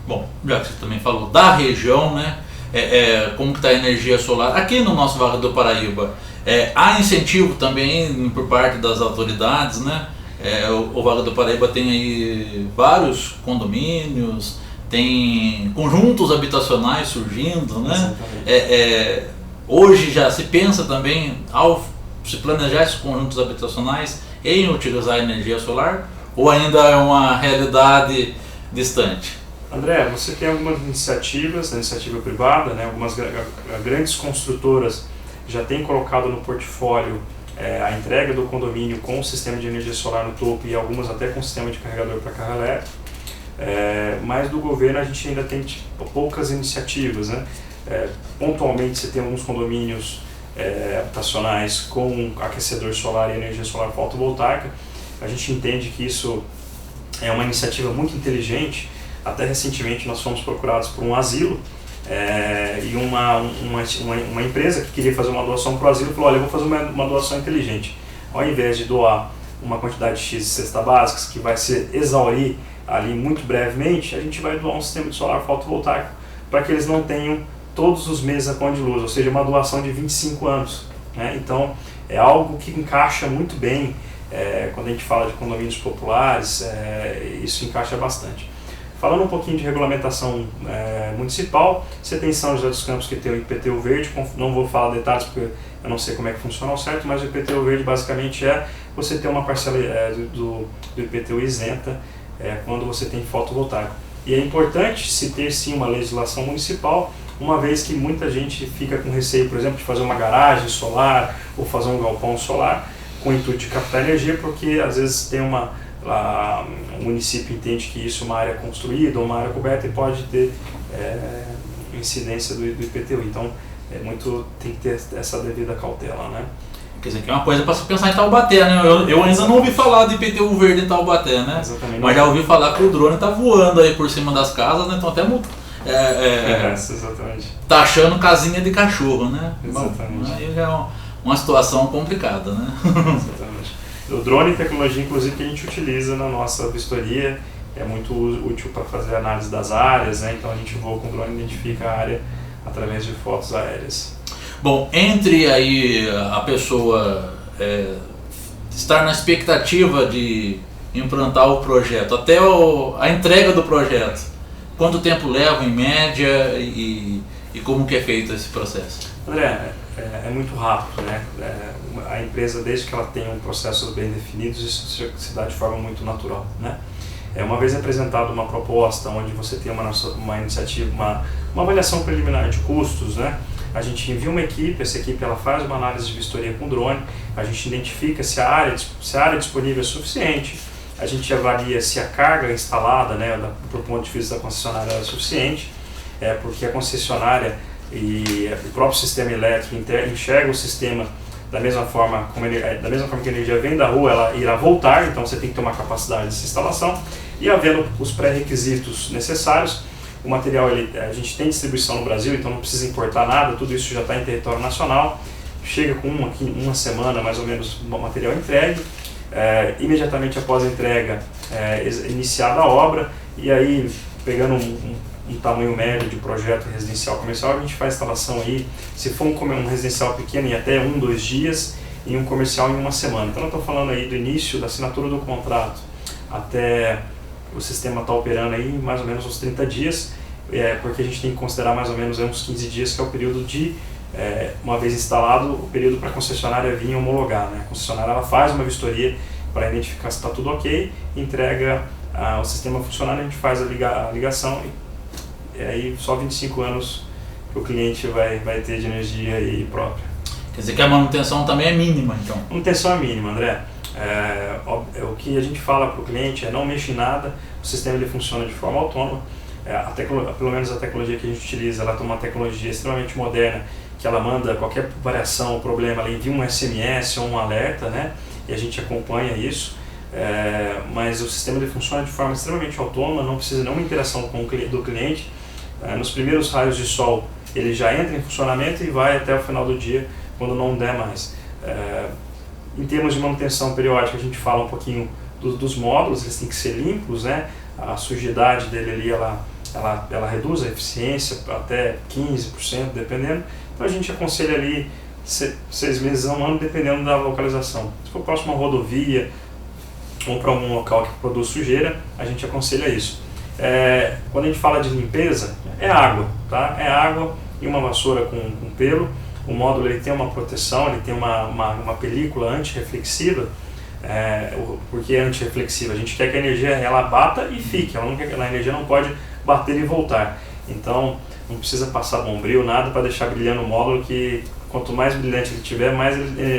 Bom, já que você também falou da região, né? Como que está a energia solar? Aqui no nosso Vale do Paraíba, há incentivo também por parte das autoridades, né? O Vale do Paraíba tem aí vários condomínios, tem conjuntos habitacionais surgindo, né? Hoje já se pensa também, ao se planejar esses conjuntos habitacionais, em utilizar a energia solar, ou ainda é uma realidade distante? André, você tem algumas iniciativas, na iniciativa privada, né? Algumas grandes construtoras já têm colocado no portfólio a entrega do condomínio com o sistema de energia solar no topo e algumas até com sistema de carregador para carro elétrico. Mas do governo a gente ainda tem poucas iniciativas, né? Pontualmente você tem alguns condomínios habitacionais com aquecedor solar e energia solar fotovoltaica. A gente entende que isso é uma iniciativa muito inteligente. Até recentemente nós fomos procurados por um asilo e uma empresa que queria fazer uma doação para o asilo falou: olha, eu vou fazer uma doação inteligente. Ao invés de doar uma quantidade X de cestas básicas que vai se exaurir ali muito brevemente, a gente vai doar um sistema de solar fotovoltaico para que eles não tenham todos os meses a conta de luz, ou seja, uma doação de 25 anos. Né? Então é algo que encaixa muito bem, quando a gente fala de condomínios populares, isso encaixa bastante. Falando um pouquinho de regulamentação municipal, você tem São José dos Campos que tem o IPTU verde, não vou falar detalhes porque eu não sei como é que funciona ao certo, mas o IPTU verde basicamente você ter uma parcela do IPTU isenta quando você tem fotovoltaico. E é importante se ter sim uma legislação municipal, uma vez que muita gente fica com receio, por exemplo, de fazer uma garagem solar ou fazer um galpão solar com o intuito de captar energia, porque às vezes tem o município entende que isso é uma área construída ou uma área coberta e pode ter incidência do IPTU. Então tem que ter essa devida cautela, né? Quer dizer, que é uma coisa para se pensar em Taubaté, né? Eu ainda não ouvi falar de IPTU verde em Taubaté, né? Exatamente. Mas já ouvi falar que o drone está voando aí por cima das casas, né? Então até exatamente. Tá achando casinha de cachorro, né? Exatamente. Bom, aí já é uma situação complicada, né? Exatamente. O drone é tecnologia, inclusive, que a gente utiliza na nossa vistoria, é muito útil para fazer análise das áreas, né? Então a gente voa com o drone e identifica a área através de fotos aéreas. Bom, entre aí a pessoa estar na expectativa de implantar o projeto, até a entrega do projeto, quanto tempo leva em média e como que é feito esse processo? André, é muito rápido, né? A empresa, desde que ela tenha um processo bem definido, isso se dá de forma muito natural, né? Uma vez apresentada uma proposta onde você tem uma iniciativa, uma avaliação preliminar de custos, né? A gente envia uma equipe, essa equipe ela faz uma análise de vistoria com drone, a gente identifica se a área disponível é suficiente, a gente avalia se a carga instalada, né, do ponto de vista da concessionária é suficiente, porque a concessionária e o próprio sistema elétrico enxerga o sistema da mesma forma que a energia vem da rua, ela irá voltar, então você tem que ter uma capacidade dessa instalação, e havendo os pré-requisitos necessários, o material a gente tem distribuição no Brasil, então não precisa importar nada, tudo isso já está em território nacional, chega com uma semana mais ou menos o material entregue, imediatamente após a entrega iniciada a obra, e aí pegando um tamanho médio de projeto residencial comercial, a gente faz a instalação aí, se for um residencial pequeno, em até 1-2 dias, e um comercial em 1 semana. Então eu estou falando aí do início da assinatura do contrato até o sistema estar operando aí mais ou menos uns 30 dias, porque a gente tem que considerar mais ou menos uns 15 dias, que é o período de uma vez instalado, o período para a concessionária vir homologar, né? A concessionária ela faz uma vistoria para identificar se está tudo ok, entrega o sistema funcionando, a gente faz a ligação e aí só 25 anos que o cliente vai ter de energia aí própria. Quer dizer que a manutenção também é mínima, então? A manutenção é mínima, André. O que a gente fala para o cliente é não mexa em nada, o sistema ele funciona de forma autônoma. Pelo menos a tecnologia que a gente utiliza, ela tem uma tecnologia extremamente moderna, que ela manda qualquer variação ou problema, ela envia um SMS ou um alerta, né? E a gente acompanha isso. Mas o sistema ele funciona de forma extremamente autônoma, não precisa de nenhuma interação do cliente. Nos primeiros raios de sol ele já entra em funcionamento e vai até o final do dia quando não der mais. Em termos de manutenção periódica, a gente fala um pouquinho dos módulos, eles têm que ser limpos, né? A sujidade dele ali ela reduz a eficiência até 15%, dependendo. Então a gente aconselha ali 6 meses a 1 ano, dependendo da localização. Se for próximo a uma rodovia ou para um local que produz sujeira, a gente aconselha isso. Quando a gente fala de limpeza, é água, tá? É água e uma vassoura com pelo. O módulo ele tem uma proteção, ele tem uma película antirreflexiva. Por que antirreflexiva? A gente quer que a energia ela bata e fique, a energia não pode bater e voltar. Então não precisa passar bombril, nada para deixar brilhando o módulo, que quanto mais brilhante ele tiver, mais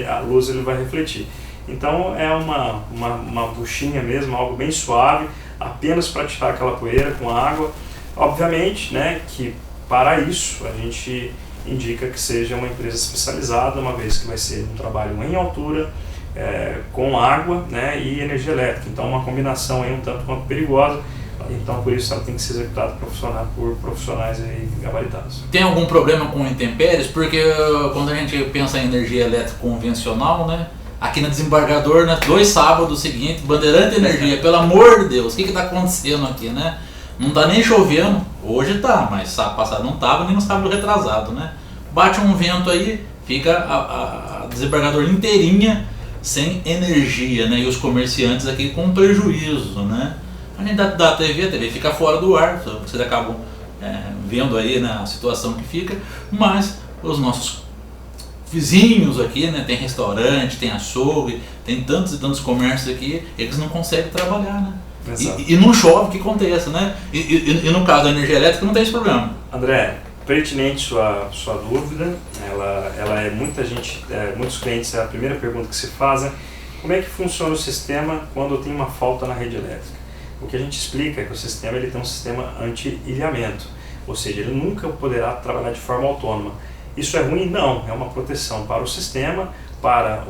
a luz ele vai refletir. Então é uma buchinha mesmo, algo bem suave, apenas para tirar aquela poeira com água. Obviamente, né, que para isso a gente indica que seja uma empresa especializada, uma vez que vai ser um trabalho em altura, com água, né, e energia elétrica. Então uma combinação aí um tanto quanto perigosa. Então por isso ela tem que ser executada por profissionais aí gabaritados. Tem algum problema com intempéries? Porque quando a gente pensa em energia elétrica convencional, né, aqui na Desembargador, né, 2 sábados seguintes, Bandeirante Energia, pelo amor de Deus, o que está acontecendo aqui, né? Não está nem chovendo, hoje tá, mas sábado passado não estava, nem no sábado retrasado, né? Bate um vento aí, fica a Desembargador inteirinha sem energia, né? E os comerciantes aqui com prejuízo, né? A gente da TV, a TV fica fora do ar, vocês acabam vendo aí, né, a situação que fica, mas os nossos vizinhos aqui, né, tem restaurante, tem açougue, tem tantos e tantos comércios aqui, eles não conseguem trabalhar, né? E não chove, que aconteça, né? E no caso da energia elétrica não tem esse problema. André, pertinente sua dúvida, ela é muitos clientes, a primeira pergunta que se fazem, como é que funciona o sistema quando tem uma falta na rede elétrica? O que a gente explica é que o sistema ele tem um sistema anti-ilhamento, ou seja, ele nunca poderá trabalhar de forma autônoma. Isso é ruim? Não, é uma proteção para o sistema, para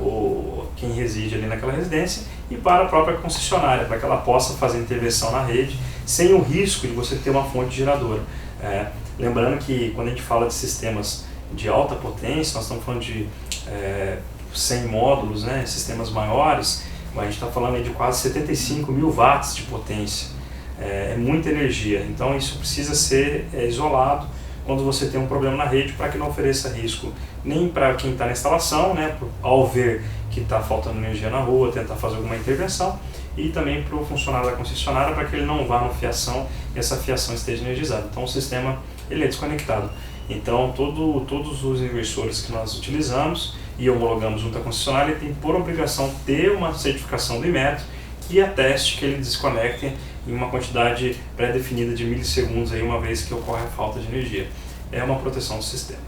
quem reside ali naquela residência e para a própria concessionária, para que ela possa fazer intervenção na rede sem o risco de você ter uma fonte geradora. Lembrando que quando a gente fala de sistemas de alta potência, nós estamos falando de 100 módulos, né, sistemas maiores, a gente está falando aí de quase 75 mil watts de potência. É muita energia, então isso precisa ser isolado quando você tem um problema na rede, para que não ofereça risco nem para quem está na instalação, né, ao ver que está faltando energia na rua, tentar fazer alguma intervenção, e também para o funcionário da concessionária, para que ele não vá na fiação e essa fiação esteja energizada. Então o sistema ele é desconectado. Então todos os inversores que nós utilizamos e homologamos junto à concessionária tem por obrigação ter uma certificação do Inmetro que ateste que ele desconecte em uma quantidade pré-definida de milissegundos, aí, uma vez que ocorre a falta de energia. É uma proteção do sistema.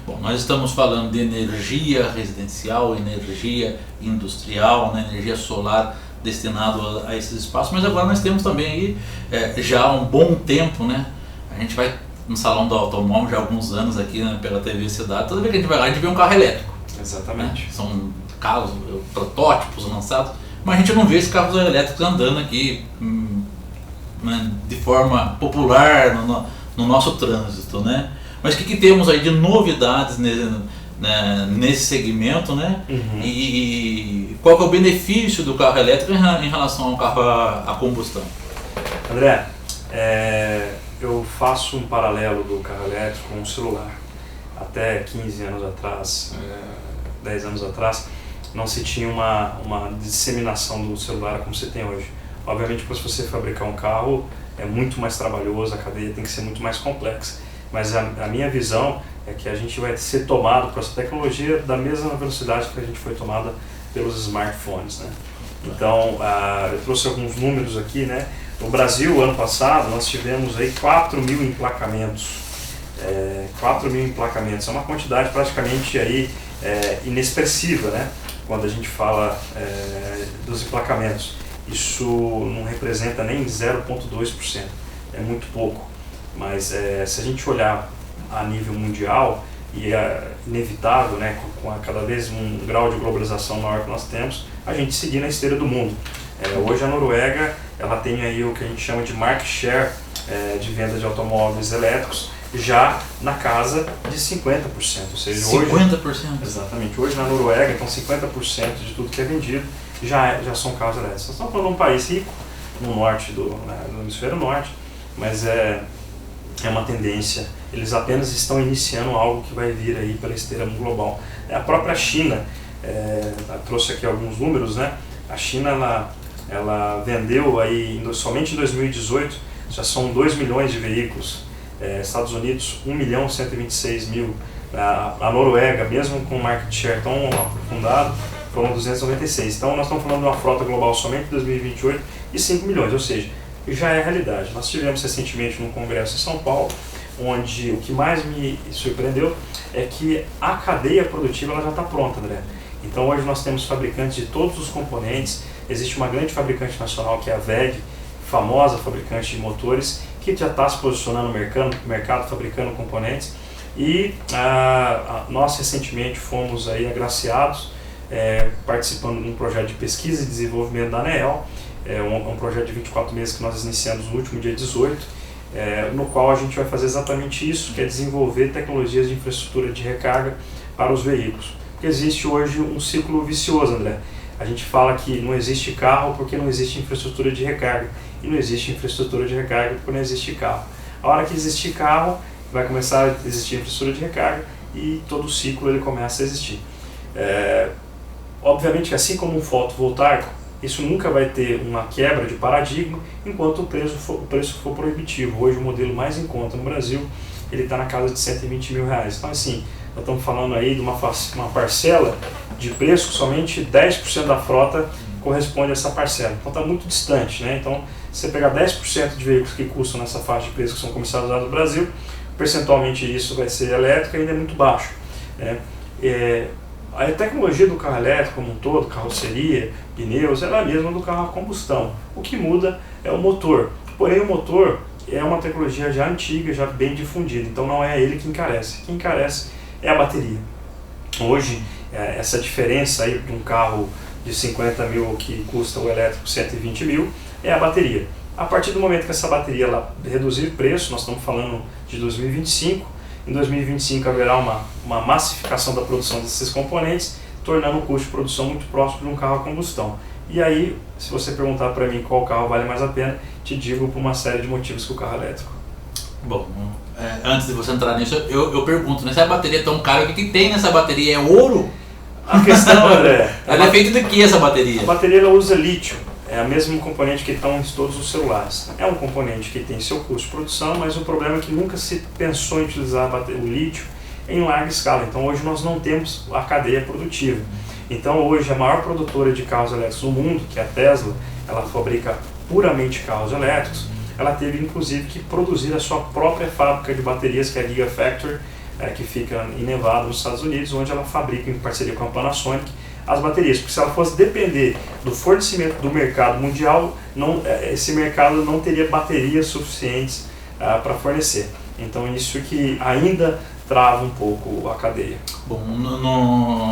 Bom, nós estamos falando de energia residencial, energia industrial, né, energia solar destinado a esses espaços, mas agora nós temos também aí, já há um bom tempo, né, a gente vai no Salão do Automóvel já há alguns anos aqui, né, pela TV Cidade, toda vez que a gente vai lá a gente vê um carro elétrico. Exatamente. Né? São carros, protótipos lançados, mas a gente não vê esses carros elétricos andando aqui de forma popular no nosso trânsito, né? Mas o que temos aí de novidades nesse segmento, né? Uhum. E qual que é o benefício do carro elétrico em relação ao carro a combustão? André, eu faço um paralelo do carro elétrico com o celular. Até 15 anos atrás, 10 anos atrás, não se tinha uma disseminação do celular como se tem hoje. Obviamente, para você fabricar um carro é muito mais trabalhoso, a cadeia tem que ser muito mais complexa. mas a minha visão é que a gente vai ser tomado por essa tecnologia da mesma velocidade que a gente foi tomada pelos smartphones, né? Então, eu trouxe alguns números aqui, né? No Brasil, ano passado, nós tivemos aí 4 mil emplacamentos. 4 mil emplacamentos, é uma quantidade praticamente aí, inexpressiva, né? Quando a gente fala dos emplacamentos. Isso não representa nem 0,2%, é muito pouco. Mas se a gente olhar a nível mundial, e é inevitável, né, com cada vez um grau de globalização maior que nós temos, a gente seguir na esteira do mundo. Hoje a Noruega ela tem aí o que a gente chama de market share de venda de automóveis elétricos já na casa de 50%. Ou seja, 50%? Hoje, exatamente. Hoje na Noruega, então 50% de tudo que é vendido já são carros elétricos. Nós estamos falando de um país rico, no norte do hemisfério norte, mas é uma tendência. Eles apenas estão iniciando algo que vai vir aí pela esteira global. A própria China, trouxe aqui alguns números, né? A China ela vendeu aí somente em 2018 já são 2 milhões de veículos. Estados Unidos 1.126.000. A Noruega, mesmo com market share tão aprofundado, foram 296. Então nós estamos falando de uma frota global somente em 2028 de 5 milhões, ou seja, já é realidade. Nós tivemos recentemente num congresso em São Paulo, onde o que mais me surpreendeu é que a cadeia produtiva ela já está pronta, André. Então hoje nós temos fabricantes de todos os componentes, existe uma grande fabricante nacional que é a WEG, famosa fabricante de motores, que já está se posicionando no mercado fabricando componentes, e nós recentemente fomos aí agraciados, participando de um projeto de pesquisa e desenvolvimento da ANEEL, um projeto de 24 meses que nós iniciamos no último dia 18, no qual a gente vai fazer exatamente isso, que é desenvolver tecnologias de infraestrutura de recarga para os veículos. Porque existe hoje um ciclo vicioso, André. A gente fala que não existe carro porque não existe infraestrutura de recarga, e não existe infraestrutura de recarga porque não existe carro. A hora que existir carro, vai começar a existir infraestrutura de recarga e todo o ciclo ele começa a existir. Obviamente que assim como um fotovoltaico, isso nunca vai ter uma quebra de paradigma enquanto o preço for proibitivo. Hoje o modelo mais em conta no Brasil, ele está na casa de R$120 mil. Então assim, nós estamos falando aí de uma parcela de preço que somente 10% da frota corresponde a essa parcela. Então está muito distante, né? Então, se você pegar 10% de veículos que custam nessa faixa de preço que são comercializados no Brasil, percentualmente isso vai ser elétrico, ainda é muito baixo, né? A tecnologia do carro elétrico como um todo, carroceria, pneus, ela é a mesma do carro a combustão. O que muda é o motor. Porém, o motor é uma tecnologia já antiga, já bem difundida, então não é ele que encarece. Quem encarece é a bateria. Hoje, essa diferença aí de um carro de 50 mil que custa o elétrico 120 mil é a bateria. A partir do momento que essa bateria ela reduzir preço, nós estamos falando de 2025, em 2025 haverá uma massificação da produção desses componentes, tornando o custo de produção muito próximo de um carro a combustão. E aí, se você perguntar para mim qual carro vale mais a pena, te digo por uma série de motivos que o carro elétrico. Bom, antes de você entrar nisso, eu pergunto, né, se a bateria é tão cara, o que tem nessa bateria? É ouro? A questão, André... Ela é feita de que essa bateria? A bateria ela usa lítio, é o mesmo componente que estão em todos os celulares. É um componente que tem seu custo de produção, mas o problema é que nunca se pensou em utilizar o lítio em larga escala. Então hoje nós não temos a cadeia produtiva. Então hoje a maior produtora de carros elétricos do mundo, que é a Tesla, ela fabrica puramente carros elétricos. Ela teve inclusive que produzir a sua própria fábrica de baterias, que é a Gigafactory, que fica em Nevada, nos Estados Unidos, onde ela fabrica em parceria com a Panasonic as baterias, porque se ela fosse depender do fornecimento do mercado mundial, esse mercado não teria baterias suficientes para fornecer. Então isso que ainda trava um pouco a cadeia. Bom,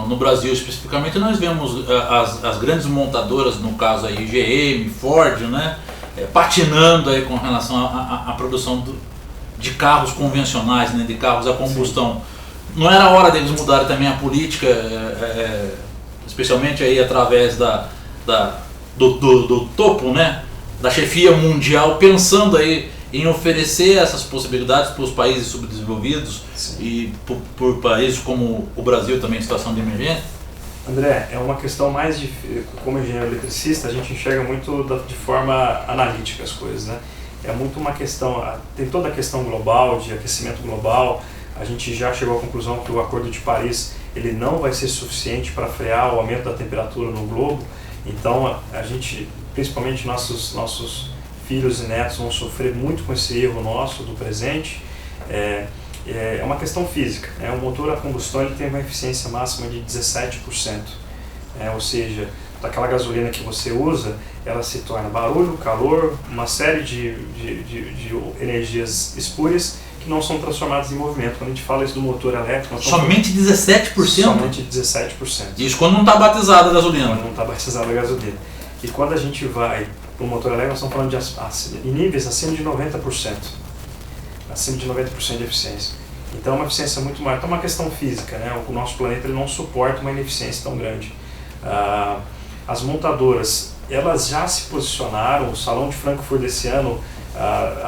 no Brasil especificamente nós vemos as grandes montadoras, no caso aí GM, Ford, né, patinando aí com relação à produção de carros convencionais, né, de carros a combustão. Sim. Não era hora deles mudarem também a política, especialmente aí através do topo, né, da chefia mundial, pensando aí em oferecer essas possibilidades para os países subdesenvolvidos. Sim. E por países como o Brasil também em situação de emergência? André, é uma questão mais de, como engenheiro eletricista, a gente enxerga muito de forma analítica as coisas, né? é muito uma questão, tem toda a questão global, de aquecimento global. A gente já chegou à conclusão que o Acordo de Paris ele não vai ser suficiente para frear o aumento da temperatura no globo. Então a gente, principalmente nossos filhos e netos, vão sofrer muito com esse erro nosso do presente. É uma questão física. O motor a combustão ele tem uma eficiência máxima de 17%. Ou seja, daquela gasolina que você usa, ela se torna barulho, calor, uma série de energias espúrias que não são transformadas em movimento. Quando a gente fala isso do motor elétrico... Somente 17%? Somente 17%. Isso quando não está batizada a gasolina? Quando não está batizada a gasolina. E quando a gente vai para o motor elétrico, nós estamos falando de níveis acima de 90%. Acima de 90% de eficiência. Então é uma eficiência muito maior. Então é uma questão física, O nosso planeta ele não suporta uma ineficiência tão grande. As montadoras, elas já se posicionaram, o Salão de Frankfurt desse ano,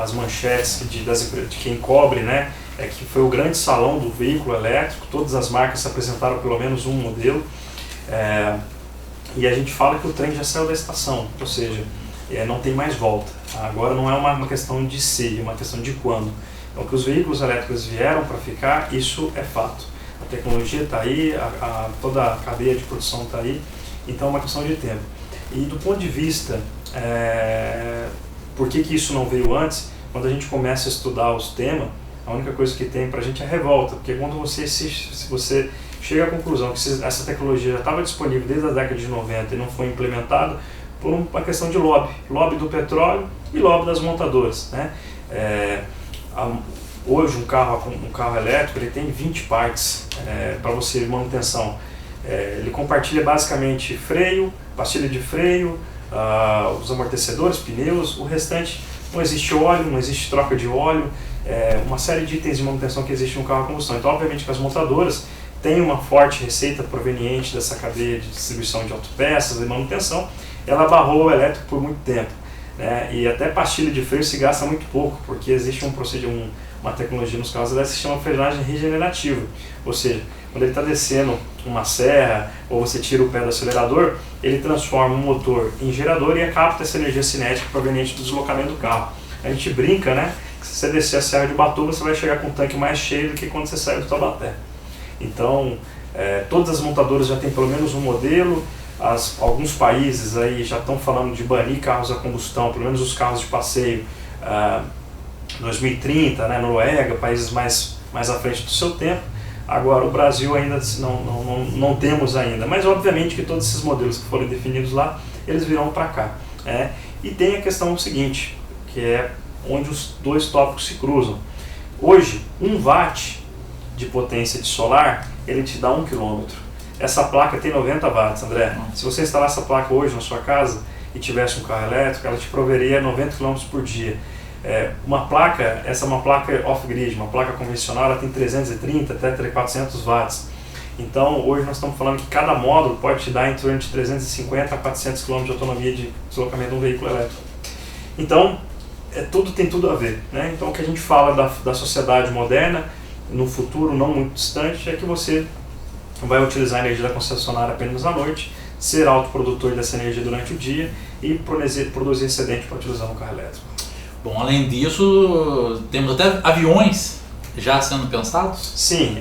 as manchetes de quem cobre, que foi o grande salão do veículo elétrico, todas as marcas apresentaram pelo menos um modelo, e a gente fala que o trem já saiu da estação, ou seja, não tem mais volta. Agora não é uma questão de se, é uma questão de quando. Então que os veículos elétricos vieram para ficar, isso é fato. A tecnologia está aí, toda a cadeia de produção está aí, então é uma questão de tempo. E do ponto de vista, por que isso não veio antes? Quando a gente começa a estudar os temas, a única coisa que tem para a gente é revolta, porque quando você chega à conclusão que essa tecnologia já estava disponível desde a década de 90 e não foi implementada por uma questão de lobby do petróleo e lobby das montadoras, hoje um carro elétrico ele tem 20 partes para você manutenção. Ele compartilha basicamente freio, pastilha de freio, os amortecedores, pneus, o restante não existe óleo, não existe troca de óleo, uma série de itens de manutenção que existe no carro a combustão. Então obviamente que as montadoras têm uma forte receita proveniente dessa cadeia de distribuição de autopeças e manutenção, ela barrou o elétrico por muito tempo. E até pastilha de freio se gasta muito pouco, porque existe uma tecnologia nos carros elétricos que se chama frenagem regenerativa, ou seja, quando ele está descendo uma serra ou você tira o pé do acelerador, ele transforma o motor em gerador e capta essa energia cinética proveniente do deslocamento do carro. A gente brinca, que se você descer a serra de Ubatuba, você vai chegar com um tanque mais cheio do que quando você sai do Taubaté. Então, todas as montadoras já têm pelo menos um modelo. Alguns países aí já estão falando de banir carros a combustão, pelo menos os carros de passeio, 2030, Noruega, países mais à frente do seu tempo. Agora o Brasil ainda não temos ainda, mas obviamente que todos esses modelos que foram definidos lá, eles virão para cá. E tem a questão seguinte, que é onde os dois tópicos se cruzam. Hoje, 1 watt de potência de solar, ele te dá 1 quilômetro. Essa placa tem 90 watts, André. Se você instalar essa placa hoje na sua casa e tivesse um carro elétrico, ela te proveria 90 km por dia. Essa é uma placa off-grid, uma placa convencional, ela tem 330 até 400 watts. Então, hoje nós estamos falando que cada módulo pode te dar em torno de 350 a 400 km de autonomia de deslocamento de um veículo elétrico. Então, tem tudo a ver. Então, o que a gente fala da sociedade moderna, no futuro não muito distante, é que você vai utilizar a energia da concessionária apenas à noite, ser autoprodutor dessa energia durante o dia e produzir excedente para utilizar no carro elétrico. Bom, além disso, temos até aviões já sendo pensados? Sim,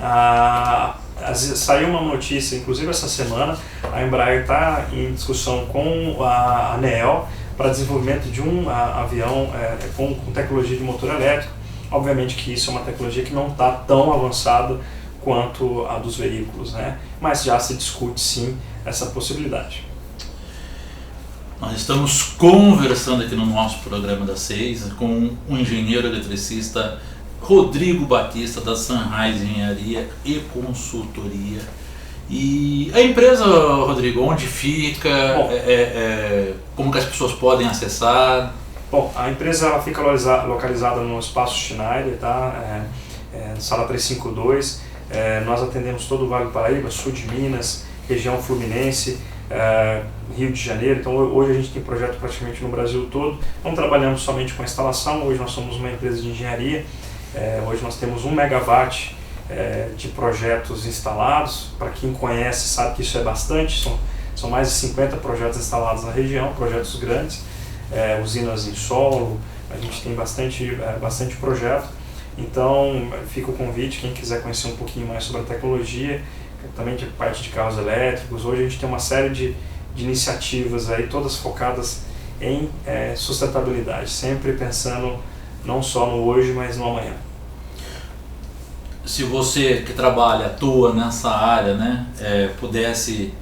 saiu uma notícia, inclusive essa semana, a Embraer está em discussão com a ANEEL para desenvolvimento de um avião com tecnologia de motor elétrico. Obviamente que isso é uma tecnologia que não está tão avançada quanto a dos veículos, mas já se discute sim essa possibilidade. Nós estamos conversando aqui no nosso programa das 6 com o engenheiro eletricista Rodrigo Batista da Sunrise Engenharia e Consultoria. E a empresa, Rodrigo, onde fica? Como que as pessoas podem acessar? Bom, a empresa ela fica localizada no Espaço Schneider, sala 352. Nós atendemos todo o Vale do Paraíba, sul de Minas, região fluminense, Rio de Janeiro. Então hoje a gente tem projeto praticamente no Brasil todo. Não trabalhamos somente com a instalação, hoje nós somos uma empresa de engenharia. Hoje nós temos 1 megawatt de projetos instalados. Para quem conhece sabe que isso é bastante, são mais de 50 projetos instalados na região, projetos grandes. usinas em solo, a gente tem bastante projeto. Então fica o convite, quem quiser conhecer um pouquinho mais sobre a tecnologia, também de parte de carros elétricos. Hoje a gente tem uma série de iniciativas aí, todas focadas em sustentabilidade, sempre pensando não só no hoje, mas no amanhã. Se você que trabalha, atua nessa área, né, pudesse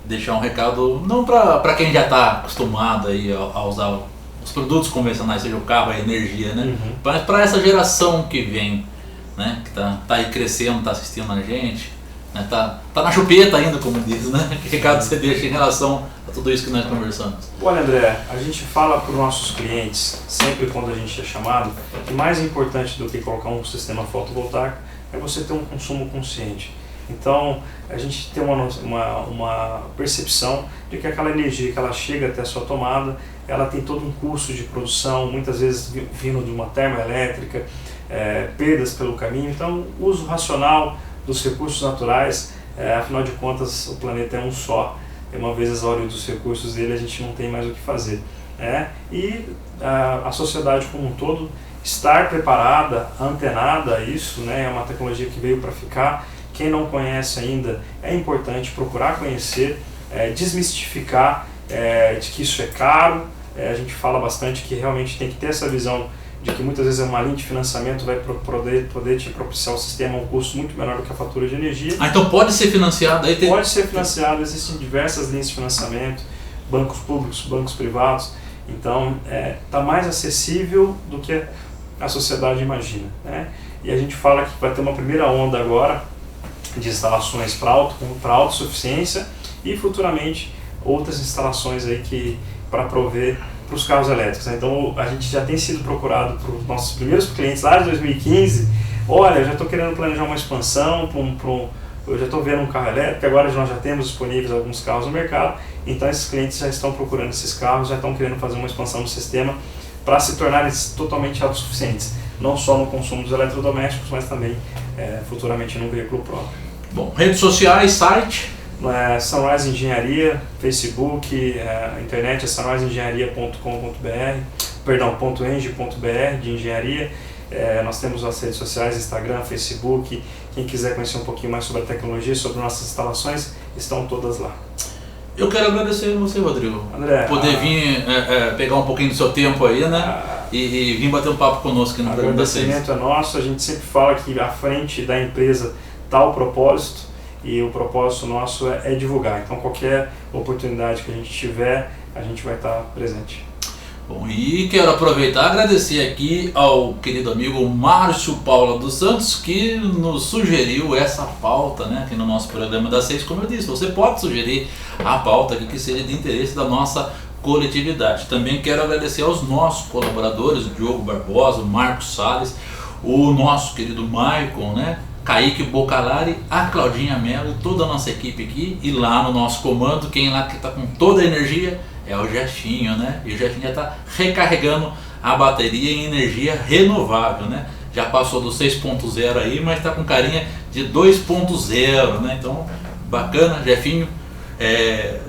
deixar um recado, não para quem já está acostumado aí a usar os produtos convencionais, seja o carro, a energia, né, mas para essa geração que vem, né, que tá aí crescendo, está assistindo a gente, né, tá na chupeta ainda, como diz, né, que recado você deixa em relação a tudo isso que nós conversamos? Olha, André, a gente fala para os nossos clientes, sempre quando a gente é chamado, que mais importante do que colocar um sistema fotovoltaico é você ter um consumo consciente. Então, a gente tem uma percepção de que aquela energia que ela chega até a sua tomada, ela tem todo um custo de produção, muitas vezes vindo de uma termoelétrica, perdas pelo caminho. Então, uso racional dos recursos naturais, afinal de contas, o planeta é um só. E uma vez exaurido dos recursos dele, a gente não tem mais o que fazer. E a sociedade como um todo estar preparada, antenada a isso, né? É uma tecnologia que veio para ficar. Quem não conhece ainda, é importante procurar conhecer, desmistificar de que isso é caro. A gente fala bastante que realmente tem que ter essa visão de que muitas vezes uma linha de financiamento vai poder te propiciar o sistema a um custo muito menor do que a fatura de energia. Então pode ser financiado? Aí Pode ser financiado, existem diversas linhas de financiamento, bancos públicos, bancos privados. Então está mais acessível do que a sociedade imagina, né? E a gente fala que vai ter uma primeira onda agora de instalações para autossuficiência e futuramente outras instalações aí para prover para os carros elétricos, né? Então a gente já tem sido procurado por nossos primeiros clientes lá de 2015. Olha, eu já estou querendo planejar uma expansão, eu já estou vendo um carro elétrico, agora nós já temos disponíveis alguns carros no mercado, então esses clientes já estão procurando esses carros, já estão querendo fazer uma expansão do sistema para se tornarem totalmente autossuficientes, não só no consumo dos eletrodomésticos, mas também futuramente no veículo próprio. Bom, redes sociais, site? Sunrise Engenharia, Facebook, internet é sunriseengenharia.com.br, perdão, .eng.br de engenharia. Nós temos as redes sociais, Instagram, Facebook. Quem quiser conhecer um pouquinho mais sobre a tecnologia, sobre nossas instalações, estão todas lá. Eu quero agradecer a você, Rodrigo, André, poder vir pegar um pouquinho do seu tempo aí, né, e vir bater um papo conosco aqui no programa da Seis. O agradecimento é nosso. A gente sempre fala que à frente da empresa está o propósito, e o propósito nosso é divulgar. Então qualquer oportunidade que a gente tiver, a gente vai estar presente. Bom, e quero aproveitar e agradecer aqui ao querido amigo Márcio Paula dos Santos, que nos sugeriu essa pauta, né, aqui no nosso programa da Seis. Como eu disse, você pode sugerir a pauta aqui que seja de interesse da nossa coletividade. Também quero agradecer aos nossos colaboradores, o Diogo Barbosa, o Marcos Salles, o nosso querido Maicon, né, Kaique Bocalari, a Claudinha Mello e toda a nossa equipe aqui. E lá no nosso comando, quem lá que está com toda a energia é o Jefinho, né? E o Jefinho já está recarregando a bateria em energia renovável, né? Já passou do 6.0 aí, mas está com carinha de 2.0, né? Então, bacana, Jefinho.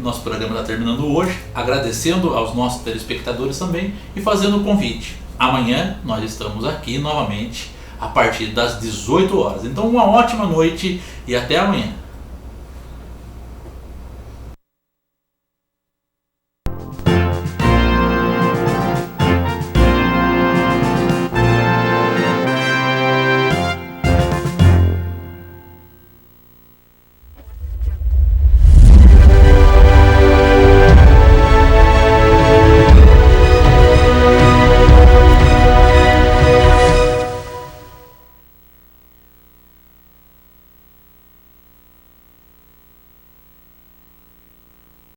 Nosso programa está terminando hoje, agradecendo aos nossos telespectadores também e fazendo o convite. Amanhã nós estamos aqui novamente a partir das 18 horas. Então uma ótima noite e até amanhã.